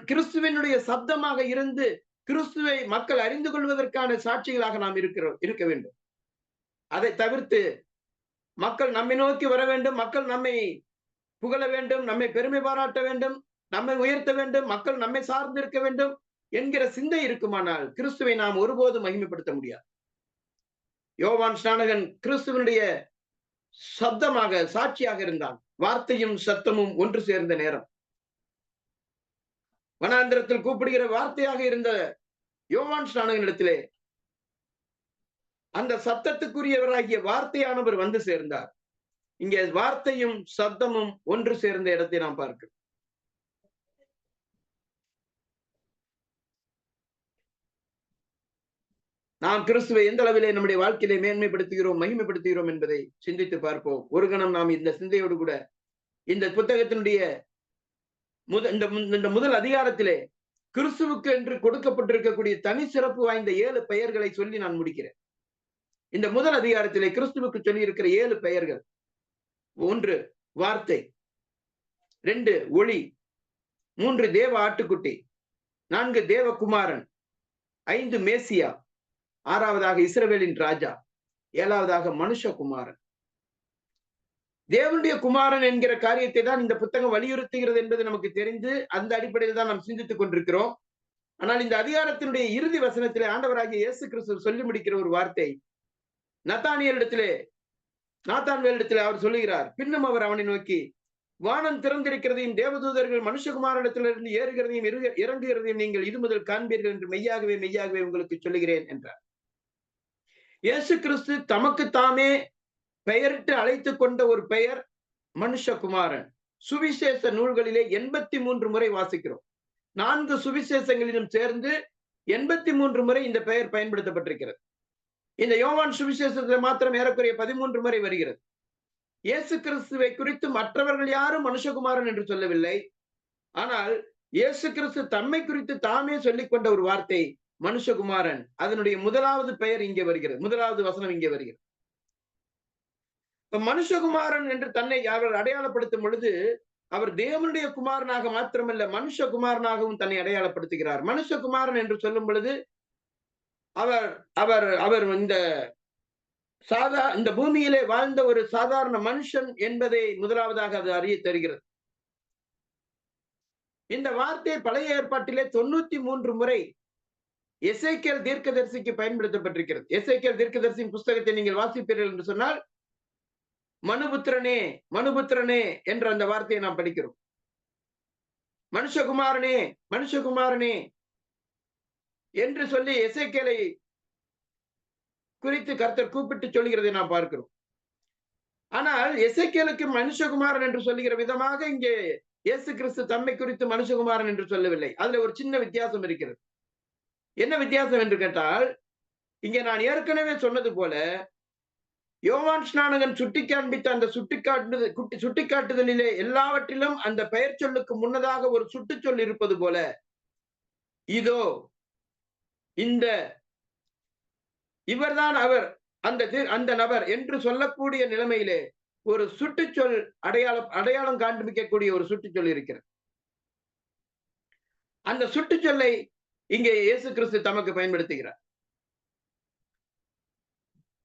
கிறிஸ்துவனுடைய சப்தமாக இருந்து கிறிஸ்துவை மக்கள் அறிந்து கொள்வதற்கான சாட்சிகளாக நாம் இருக்க வேண்டும். அதை தவிர்த்து மக்கள் நம்மை நோக்கி வர வேண்டும், மக்கள் நம்மை புகழ வேண்டும், நம்மை பெருமை பாராட்ட வேண்டும், நம்மை உயர்த்த வேண்டும், மக்கள் நம்மை சார்ந்து இருக்க வேண்டும் என்கிற சிந்தை இருக்குமானால் கிறிஸ்துவை நாம் ஒருபோதும் மகிமைப்படுத்த முடியாது. யோவான் ஸ்நானகன் கிறிஸ்துவனுடைய சப்தமாக, சாட்சியாக இருந்தான். வார்த்தையும் சத்தமும் ஒன்று சேர்ந்த நேரம். வனாந்திரத்தில் கூப்பிடுகிற வார்த்தையாக இருந்த யோவான் ஸ்நானகன் இடத்திலே அந்த சத்தத்துக்குரியவராகிய வார்த்தையானவர் வந்து சேர்ந்தார். இங்கே வார்த்தையும் சத்தமும் ஒன்று சேர்ந்த இடத்தை நாம் பார்க்கிறோம். நாம் கிறிஸ்துவை எந்த அளவிலே நம்முடைய வாழ்க்கையிலே மேன்மைப்படுத்துகிறோம், மகிமைப்படுத்துகிறோம் என்பதை சிந்தித்து பார்ப்போம். ஒரு கணம் நாம் இந்த சிந்தையோடு கூட இந்த புத்தகத்தினுடைய இந்த முதல் அதிகாரத்திலே கிறிஸ்துவுக்கு என்று கொடுக்கப்பட்டிருக்கக்கூடிய தனி சிறப்பு வாய்ந்த 7 பெயர்களை சொல்லி நான் முடிக்கிறேன். இந்த முதல் அதிகாரத்திலே கிறிஸ்துவுக்கு சொல்லி இருக்கிற 7 பெயர்கள்: 1 வார்த்தை, 2 ஒளி, 3 தேவ ஆட்டுக்குட்டி, 4 தேவகுமாரன், 5 மேசியா, 6வதாக இஸ்ரவேலின் ராஜா, 7வதாக மனுஷகுமாரன். தேவனுடைய குமாரன் என்கிற காரியத்தை தான் இந்த புத்தகம் வலியுறுத்துகிறது என்பது நமக்கு தெரிந்து அந்த அடிப்படையில் தான் நாம் சிந்தித்துக் கொண்டிருக்கிறோம். ஆனால் இந்த அதிகாரத்தினுடைய இறுதி வசனத்திலே ஆண்டவராகிய இயேசு கிறிஸ்து சொல்லி முடிக்கிற ஒரு வார்த்தை நாத்தான்வேலிடத்திலே அவர் சொல்லுகிறார். பின்னும் அவர் அவனை நோக்கி, வானம் திறந்திருக்கிறதையும் தேவதூதர்கள் மனுஷகுமாரனிடத்திலிருந்து ஏறுகிறதையும் இறங்குகிறதையும் நீங்கள் இது முதல் காண்பீர்கள் என்று மெய்யாகவே மெய்யாகவே உங்களுக்கு சொல்லுகிறேன் என்றார். இயேசு கிறிஸ்து தமக்கு தாமே பெயரிட்டு அழைத்துக் கொண்ட ஒரு பெயர் மனுஷகுமாரன். சுவிசேஷ நூல்களிலே 83 முறை வாசிக்கிறோம். 4 சுவிசேஷங்களிலும் சேர்ந்து 83 முறை இந்த பெயர் பயன்படுத்தப்பட்டிருக்கிறது. இந்த யோவான் சுவிசேஷத்தில் மாத்திரம் ஏறக்குறைய 13 முறை வருகிறது. இயேசு கிறிஸ்துவை குறித்து மற்றவர்கள் யாரும் மனுஷகுமாரன் என்று சொல்லவில்லை. ஆனால் இயேசு கிறிஸ்து தம்மை குறித்து தாமே சொல்லிக் கொண்ட ஒரு வார்த்தை மனுஷகுமாரன். அதனுடைய முதலாவது பெயர் இங்கே வருகிறது, முதலாவது வசனம் இங்கே வருகிறது. மனுஷகுமாரன் என்று தன்னை அவர் அடையாளப்படுத்தும் பொழுது அவர் தேவனுடைய குமாரனாக மாத்திரமல்ல மனுஷகுமாரனாகவும் தன்னை அடையாளப்படுத்துகிறார். மனுஷகுமாரன் என்று சொல்லும் பொழுது அவர் இந்த பூமியிலே வாழ்ந்த ஒரு சாதாரண மனுஷன் என்பதை முதலாவதாக அது அறிய தருகிறது. இந்த வார்த்தை பழைய ஏற்பாட்டிலே 93 முறை எசேக்கியேல் தீர்க்கதரிசிக்கு பயன்படுத்தப்பட்டிருக்கிறது. எசேக்கியேல் தீர்க்கதரிசியின் புஸ்தகத்தை நீங்கள் வாசிப்பீர்கள் என்று சொன்னால் மனுபுத்திரனே மனுபுத்திரனே என்ற அந்த வார்த்தையை நாம் படிக்கிறோம். மனுஷகுமாரனே மனுஷகுமாரனே என்று சொல்லி எசேக்கியேலை குறித்து கர்த்தர் கூப்பிட்டு சொல்கிறதை நாம் பார்க்கிறோம். ஆனால் எசேக்கியேலுக்கு மனுஷகுமாரன் என்று சொல்லுகிற விதமாக இங்கே இயேசு கிறிஸ்து தம்மை குறித்து மனுஷகுமாரன் என்று சொல்லவில்லை. அதுல ஒரு சின்ன வித்தியாசம் இருக்கிறது. என்ன வித்தியாசம் என்று கேட்டால், இங்கே நான் ஏற்கனவே சொன்னது போல யோவான் ஸ்நானகன் சுட்டிக்காண்பித்த அந்த சுட்டிக்காட்டுதலிலே எல்லாவற்றிலும் அந்த பெயர் சொல்லுக்கு முன்னதாக ஒரு சுட்டுச்சொல் இருப்பது போல, இதோ இந்த இவர்தான் அவர், அந்த நபர் என்று சொல்லக்கூடிய நிலைமையிலே ஒரு சுட்டுச்சொல் அடையாளம் காண்பிக்கக்கூடிய ஒரு சுட்டுச்சொல் இருக்கிறது. அந்த சுட்டுச்சொல்லை இங்கே இயேசு கிறிஸ்து தமக்கு பயன்படுத்துகிறார்.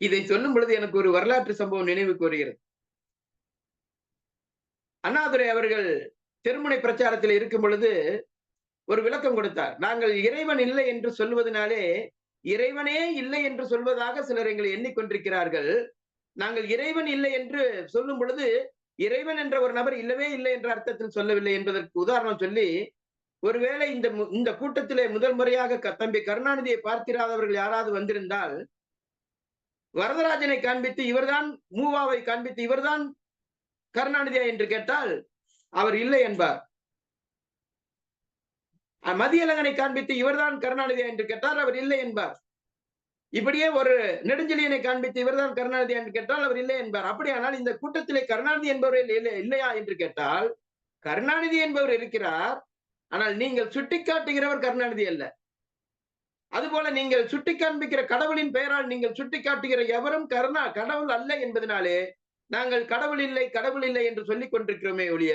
இதை சொல்லும் பொழுது எனக்கு ஒரு வரலாற்று சம்பவம் நினைவுக்கு வருகிறது. அண்ணாதுரை அவர்கள் திருமுனை பிரச்சாரத்தில் இருக்கும் பொழுது ஒரு விளக்கம் கொடுத்தார். நாங்கள் இறைவன் இல்லை என்று சொல்வதனாலே இறைவனே இல்லை என்று சொல்வதாக சிலர் எங்களை எண்ணிக்கொண்டிருக்கிறார்கள். நாங்கள் இறைவன் இல்லை என்று சொல்லும் பொழுது இறைவன் என்ற ஒரு நபர் இல்லவே இல்லை என்ற அர்த்தத்தில் சொல்லவில்லை என்பதற்கு உதாரணம் சொல்லி, ஒருவேளை இந்த கூட்டத்திலே முதல் முறையாக தம்பி கருணாநிதியை பார்த்திராதவர்கள் யாராவது வந்திருந்தால், வரதராஜனை காண்பித்து இவர்தான், மூவாவை காண்பித்து இவர்தான் கருணாநிதியா என்று கேட்டால் அவர் இல்லை என்பார். மதியழகனை காண்பித்து இவர்தான் கருணாநிதியா என்று கேட்டால் அவர் இல்லை என்பார். இப்படியே ஒரு நெடுஞ்செழியனை காண்பித்து இவர்தான் கருணாநிதி என்று கேட்டால் அவர் இல்லை என்பார். அப்படியானால் இந்த கூட்டத்திலே கருணாநிதி என்பவர் இல்லையா என்று கேட்டால், கருணாநிதி என்பவர் இருக்கிறார். ஆனால் நீங்கள் சுட்டிக்காட்டுகிறவர் கருணாநிதி அல்ல. அதுபோல நீங்கள் சுட்டி காண்பிக்கிற கடவுளின் பெயரால் நீங்கள் சுட்டி காட்டுகிற எவரும் கடவுள் அல்ல என்பதனாலே நாங்கள் கடவுள் இல்லை என்று சொல்லிக் கொண்டிருக்கிறோமே ஒழிய,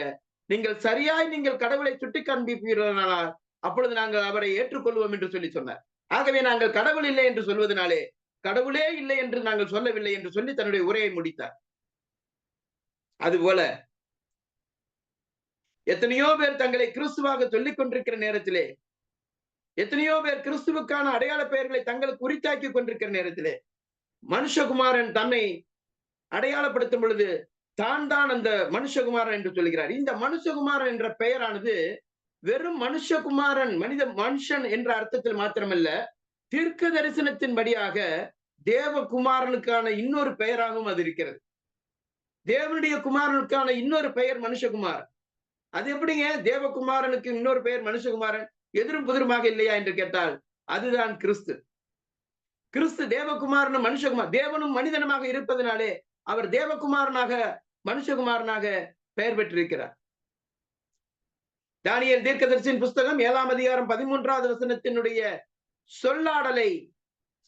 நீங்கள் சரியாய் நீங்கள் கடவுளை சுட்டி காண்பிப்பீர்களானால் அப்பொழுது நாங்கள் அவரை ஏற்றுக்கொள்வோம் என்று சொல்லி சொன்னார். ஆகவே நாங்கள் கடவுள் இல்லை என்று சொல்வதனாலே கடவுளே இல்லை என்று நாங்கள் சொல்லவில்லை என்று சொல்லி தன்னுடைய உரையை முடித்தார். அதுபோல எத்தனையோ பேர் தங்களை கிறிஸ்துவாக சொல்லிக் கொண்டிருக்கிற நேரத்திலே, எத்தனையோ பேர் கிறிஸ்துவுக்கான அடையாள பெயர்களை தங்களுக்கு உரித்தாக்கி கொண்டிருக்கிற நேரத்திலே, மனுஷகுமாரன் தன்னை அடையாளப்படுத்தும் பொழுது தான் அந்த மனுஷகுமாரன் என்று சொல்கிறார். இந்த மனுஷகுமாரன் என்ற பெயரானது வெறும் மனுஷகுமாரன், மனுஷன் என்ற அர்த்தத்தில் மாத்திரமல்ல, தீர்க்க தரிசனத்தின்படியாக தேவகுமாரனுக்கான இன்னொரு பெயராகவும் அது இருக்கிறது. தேவனுடைய குமாரனுக்கான இன்னொரு பெயர் மனுஷகுமார். அது எப்படிங்க தேவகுமாரனுக்கு இன்னொரு பெயர் மனுஷகுமாரன்? எதிரும் புதிருமாக இல்லையா என்று கேட்டால் அதுதான் கிறிஸ்து. கிறிஸ்து தேவகுமாரனும் மனுஷகுமார், தேவனும் மனிதனுமாக இருப்பதனாலே அவர் தேவகுமாரனாக மனுஷகுமாரனாக பெயர் பெற்றிருக்கிறார். தானியேல் தீர்க்கதரிசியின் புஸ்தகம் 7ஆம் அதிகாரம் 13வது வசனத்தினுடைய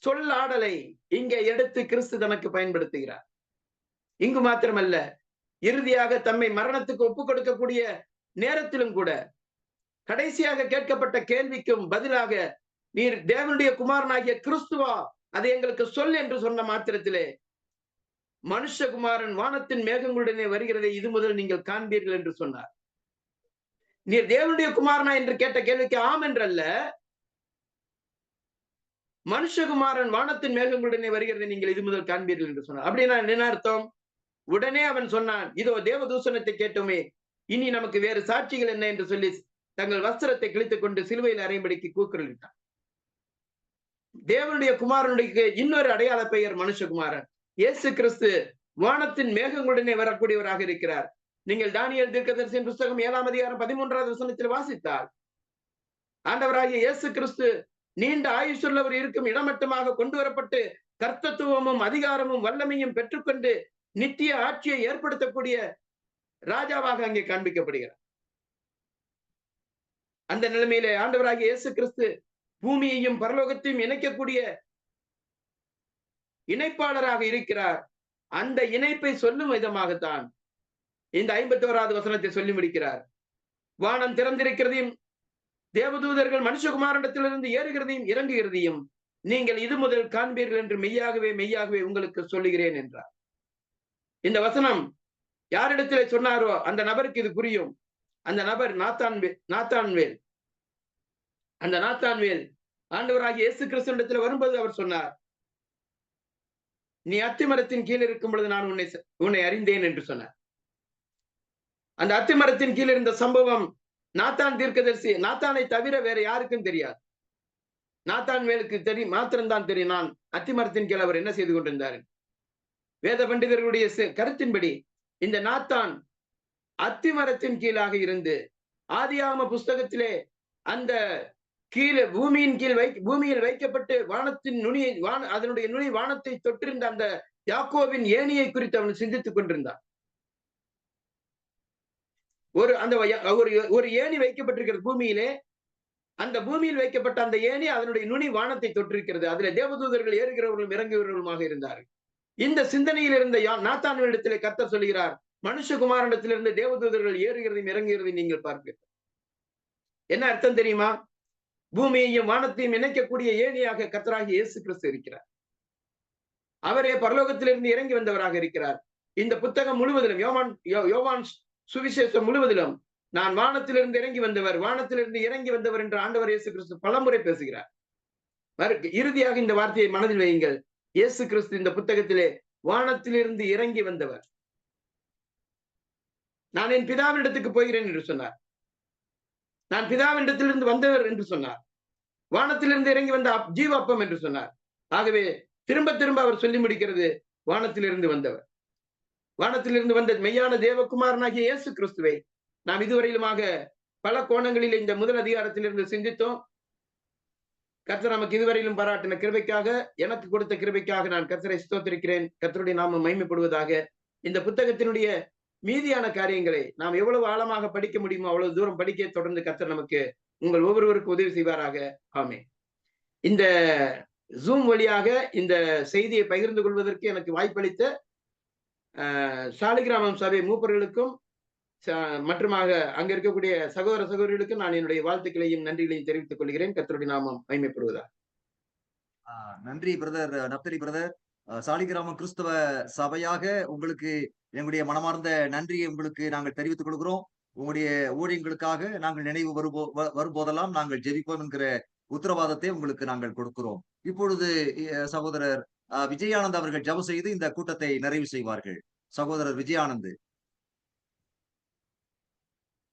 சொல்லாடலை இங்கே எடுத்து கிறிஸ்து தனக்கு பயன்படுத்துகிறார். இங்கு மாத்திரமல்ல, இறுதியாக தம்மை மரணத்துக்கு ஒப்புக் கொடுக்கக்கூடிய நேரத்திலும் கூட கடைசியாக கேட்கப்பட்ட கேள்விக்கும் பதிலாக, நீர் தேவனுடைய குமாரனாகிய கிறிஸ்துவா, அதை எங்களுக்கு சொல் என்று சொன்ன மாத்திரத்திலே, மனுஷகுமாரன் வானத்தின் மேகங்களுடனே வருகிறதை இது முதல் நீங்கள் காண்பீர்கள் என்று சொன்னார். நீர் தேவனுடைய குமாரனா என்று கேட்ட கேள்விக்கு ஆம் என்றல்ல, மனுஷகுமாரன் வானத்தின் மேகங்களுடனே வருகிறதை நீங்கள் இது முதல் காண்பீர்கள் என்று சொன்னார். அப்படின்னா என்ன அர்த்தம்? உடனே அவன் சொன்னான், இதோ தேவதூஷணத்தை கேட்டோமே, இனி நமக்கு வேறு சாட்சிகள் என்ன என்று சொல்லி தங்கள் வஸ்திரத்தை கிழித்துக் கொண்டு சிலுவையில் அறையும்படிக்கு கூக்குரலிட்டான். தேவனுடைய குமாரனுடைய இன்னொரு அடையாள பெயர் மனுஷகுமாரன். இயேசு கிறிஸ்து வானத்தின் மேகங்களுடனே வரக்கூடியவராக இருக்கிறார். நீங்கள் தானியேல் தீர்க்கதரிசியின் புஸ்தகம் 7ஆம் அதிகாரம் 13வது வசனத்தில் வாசித்தால், ஆண்டவராகிய இயேசு கிறிஸ்து நீண்ட ஆயுசுள்ளவர் இருக்கும் இடமட்டமாக கொண்டு வரப்பட்டு கர்த்தத்துவமும் அதிகாரமும் வல்லமையும் பெற்றுக்கொண்டு நித்திய ஆட்சியை ஏற்படுத்தக்கூடிய ராஜாவாக அங்கே காண்பிக்கப்படுகிறார். அந்த நிலைமையிலே ஆண்டவராகிய இயேசு கிறிஸ்து பூமியையும் பரலோகத்தையும் இணைக்கக்கூடிய இணைப்பாளராக இருக்கிறார். அந்த இணைப்பை சொல்லும் விதமாகத்தான் இந்த 51வது வசனத்தை சொல்லி முடிக்கிறார். வானம் திறந்திருக்கிறதையும் தேவதூதர்கள் மனுஷகுமாரனிடத்திலிருந்து ஏறுகிறதையும் இறங்குகிறதையும் நீங்கள் இது முதல் காண்பீர்கள் என்று மெய்யாகவே உங்களுக்கு சொல்லுகிறேன் என்றார். இந்த வசனம் யாரிடத்திலே சொன்னாரோ அந்த நபருக்கு இது புரியும். அந்த நபர் நாத்தான்வேல். அந்த நாத்தான்வேல் ஆண்டவராகிய இயேசு கிறிஸ்துவிடத்தில் வரும்போது அவர் சொன்னார், நீ அத்திமரத்தின் கீழ் இருக்கும் பொழுது நான் உன்னை அறிந்தேன் என்று சொன்னார். அந்த அத்திமரத்தின் கீழ் இருந்த சம்பவம் நாத்தான் தீர்க்கதரிசி, நாத்தானை தவிர வேற யாருக்கும் தெரியாது. நாத்தான்வேலுக்கு மாத்திரம்தான் தெரியும் நான் அத்திமரத்தின் கீழ் அவர் என்ன செய்து கொண்டிருந்தார். வேத பண்டிதர்களுடைய கருத்தின்படி இந்த நாத்தான் அத்திமரத்தின் கீழாக இருந்து ஆதியாகம புஸ்தகத்திலே அந்த கீழே பூமியில் வைக்கப்பட்டு வானத்தின் நுனியை அதனுடைய நுனி வானத்தை தொற்றிருந்த அந்த யாக்கோவின் ஏணியை குறித்து அவன் சிந்தித்துக் கொண்டிருந்தான். ஒரு ஏணி வைக்கப்பட்டிருக்கிறது பூமியிலே. அந்த பூமியில் வைக்கப்பட்ட அந்த ஏணி அதனுடைய நுனி வானத்தை தொற்றிருக்கிறது. அதுல தேவதூதர்கள் ஏறுகிறவர்களும் இறங்குகிறவர்களுமாக இருந்தார்கள். இந்த சிந்தனையில் இருந்த நாத்தானிடத்திலே கர்த்தர் சொல்கிறார், மனுஷகுமாரனிடத்திலிருந்து தேவதூதர்கள் ஏறுகிறதையும் இறங்குகிறதையும் நீங்கள் பார்ப்பீர்கள். என்ன அர்த்தம் தெரியுமா? பூமியையும் வானத்தையும் இணைக்கக்கூடிய ஏணியாக கர்த்தராகிய இயேசு கிறிஸ்து இருக்கிறார். அவரே பரலோகத்திலிருந்து இறங்கி வந்தவராக இருக்கிறார். இந்த புத்தகம் முழுவதிலும் யோவான் சுவிசேஷம் முழுவதிலும் நான் வானத்திலிருந்து இறங்கி வந்தவர் என்று ஆண்டவர் இயேசு கிறிஸ்து பலமுறை பேசுகிறார். இறுதியாக இந்த வார்த்தையை மனதில் வையுங்கள். இயேசு கிறிஸ்து இந்த புத்தகத்திலே வானத்திலிருந்து இறங்கி வந்தவர். நான் என் பிதாவினிடத்துக்கு போகிறேன் என்று சொன்னார். நான் பிதாவினிடத்திலிருந்து வந்தவர் என்று சொன்னார். வானத்திலிருந்து இறங்கி வந்த ஜீவாப்பம் என்று சொன்னார். ஆகவே திரும்ப திரும்ப அவர் சொல்லி முடிக்கிறது, வானத்திலிருந்து வந்தவர். வானத்திலிருந்து வந்த மெய்யான தேவகுமாரனாகிய இயேசு கிறிஸ்துவை நாம் இதுவரையிலுமாக பல கோணங்களில் இந்த முதல் அதிகாரத்திலிருந்து சிந்தித்தோம். கர்த்தர் நமக்கு இதுவரையிலும் பாராட்டின கிருபைக்காக, எனக்கு கொடுத்த கிருபைக்காக நான் கர்த்தரை ஸ்தோத்திரிக்கிறேன். கர்த்தருடைய நாமம் மகிமைப்படுவதாக. இந்த புத்தகத்தினுடைய மீதியான காரியங்களை நாம் எவ்வளவு ஆழமாக படிக்க முடியுமோ அவ்வளவு தூரம் படிக்க தொடர்ந்து கர்த்தர் நமக்கு உங்கள் ஒவ்வொருவருக்கும் உதவி செய்வாராக. ஆமென். இந்த ஜூம் வழியாக இந்த செய்தியை பகிர்ந்து கொள்வதற்கு எனக்கு வாய்ப்பளித்த சாலிகிராமம் சபை மூப்பர்களுக்கும் மற்றுமாக அங்க இருக்கக்கூடிய சகோதர சகோதரிகளுக்கும் நான் என்னுடைய வாழ்த்துக்களையும் நன்றிகளையும் தெரிவித்துக் கொள்கிறேன். கர்த்தருடைய நாமம் மகிமைப்படுவதா. நன்றி பிரதர் நப்தலி பிரதர். சாலிகிராமம் கிறிஸ்தவ சபையாக உங்களுக்கு எங்களுடைய மனமார்ந்த நன்றியை உங்களுக்கு நாங்கள் தெரிவித்துக் கொள்கிறோம். உங்களுடைய ஊழியங்களுக்காக நாங்கள் நினைவு வரும்போதெல்லாம் நாங்கள் ஜெபிப்போம் என்கிற உத்தரவாதத்தை உங்களுக்கு நாங்கள் கொடுக்கிறோம். இப்பொழுது சகோதரர் விஜயானந்த் அவர்கள் ஜெபம் செய்து இந்த கூட்டத்தை நிறைவு செய்வார்கள். சகோதரர் விஜயானந்த்.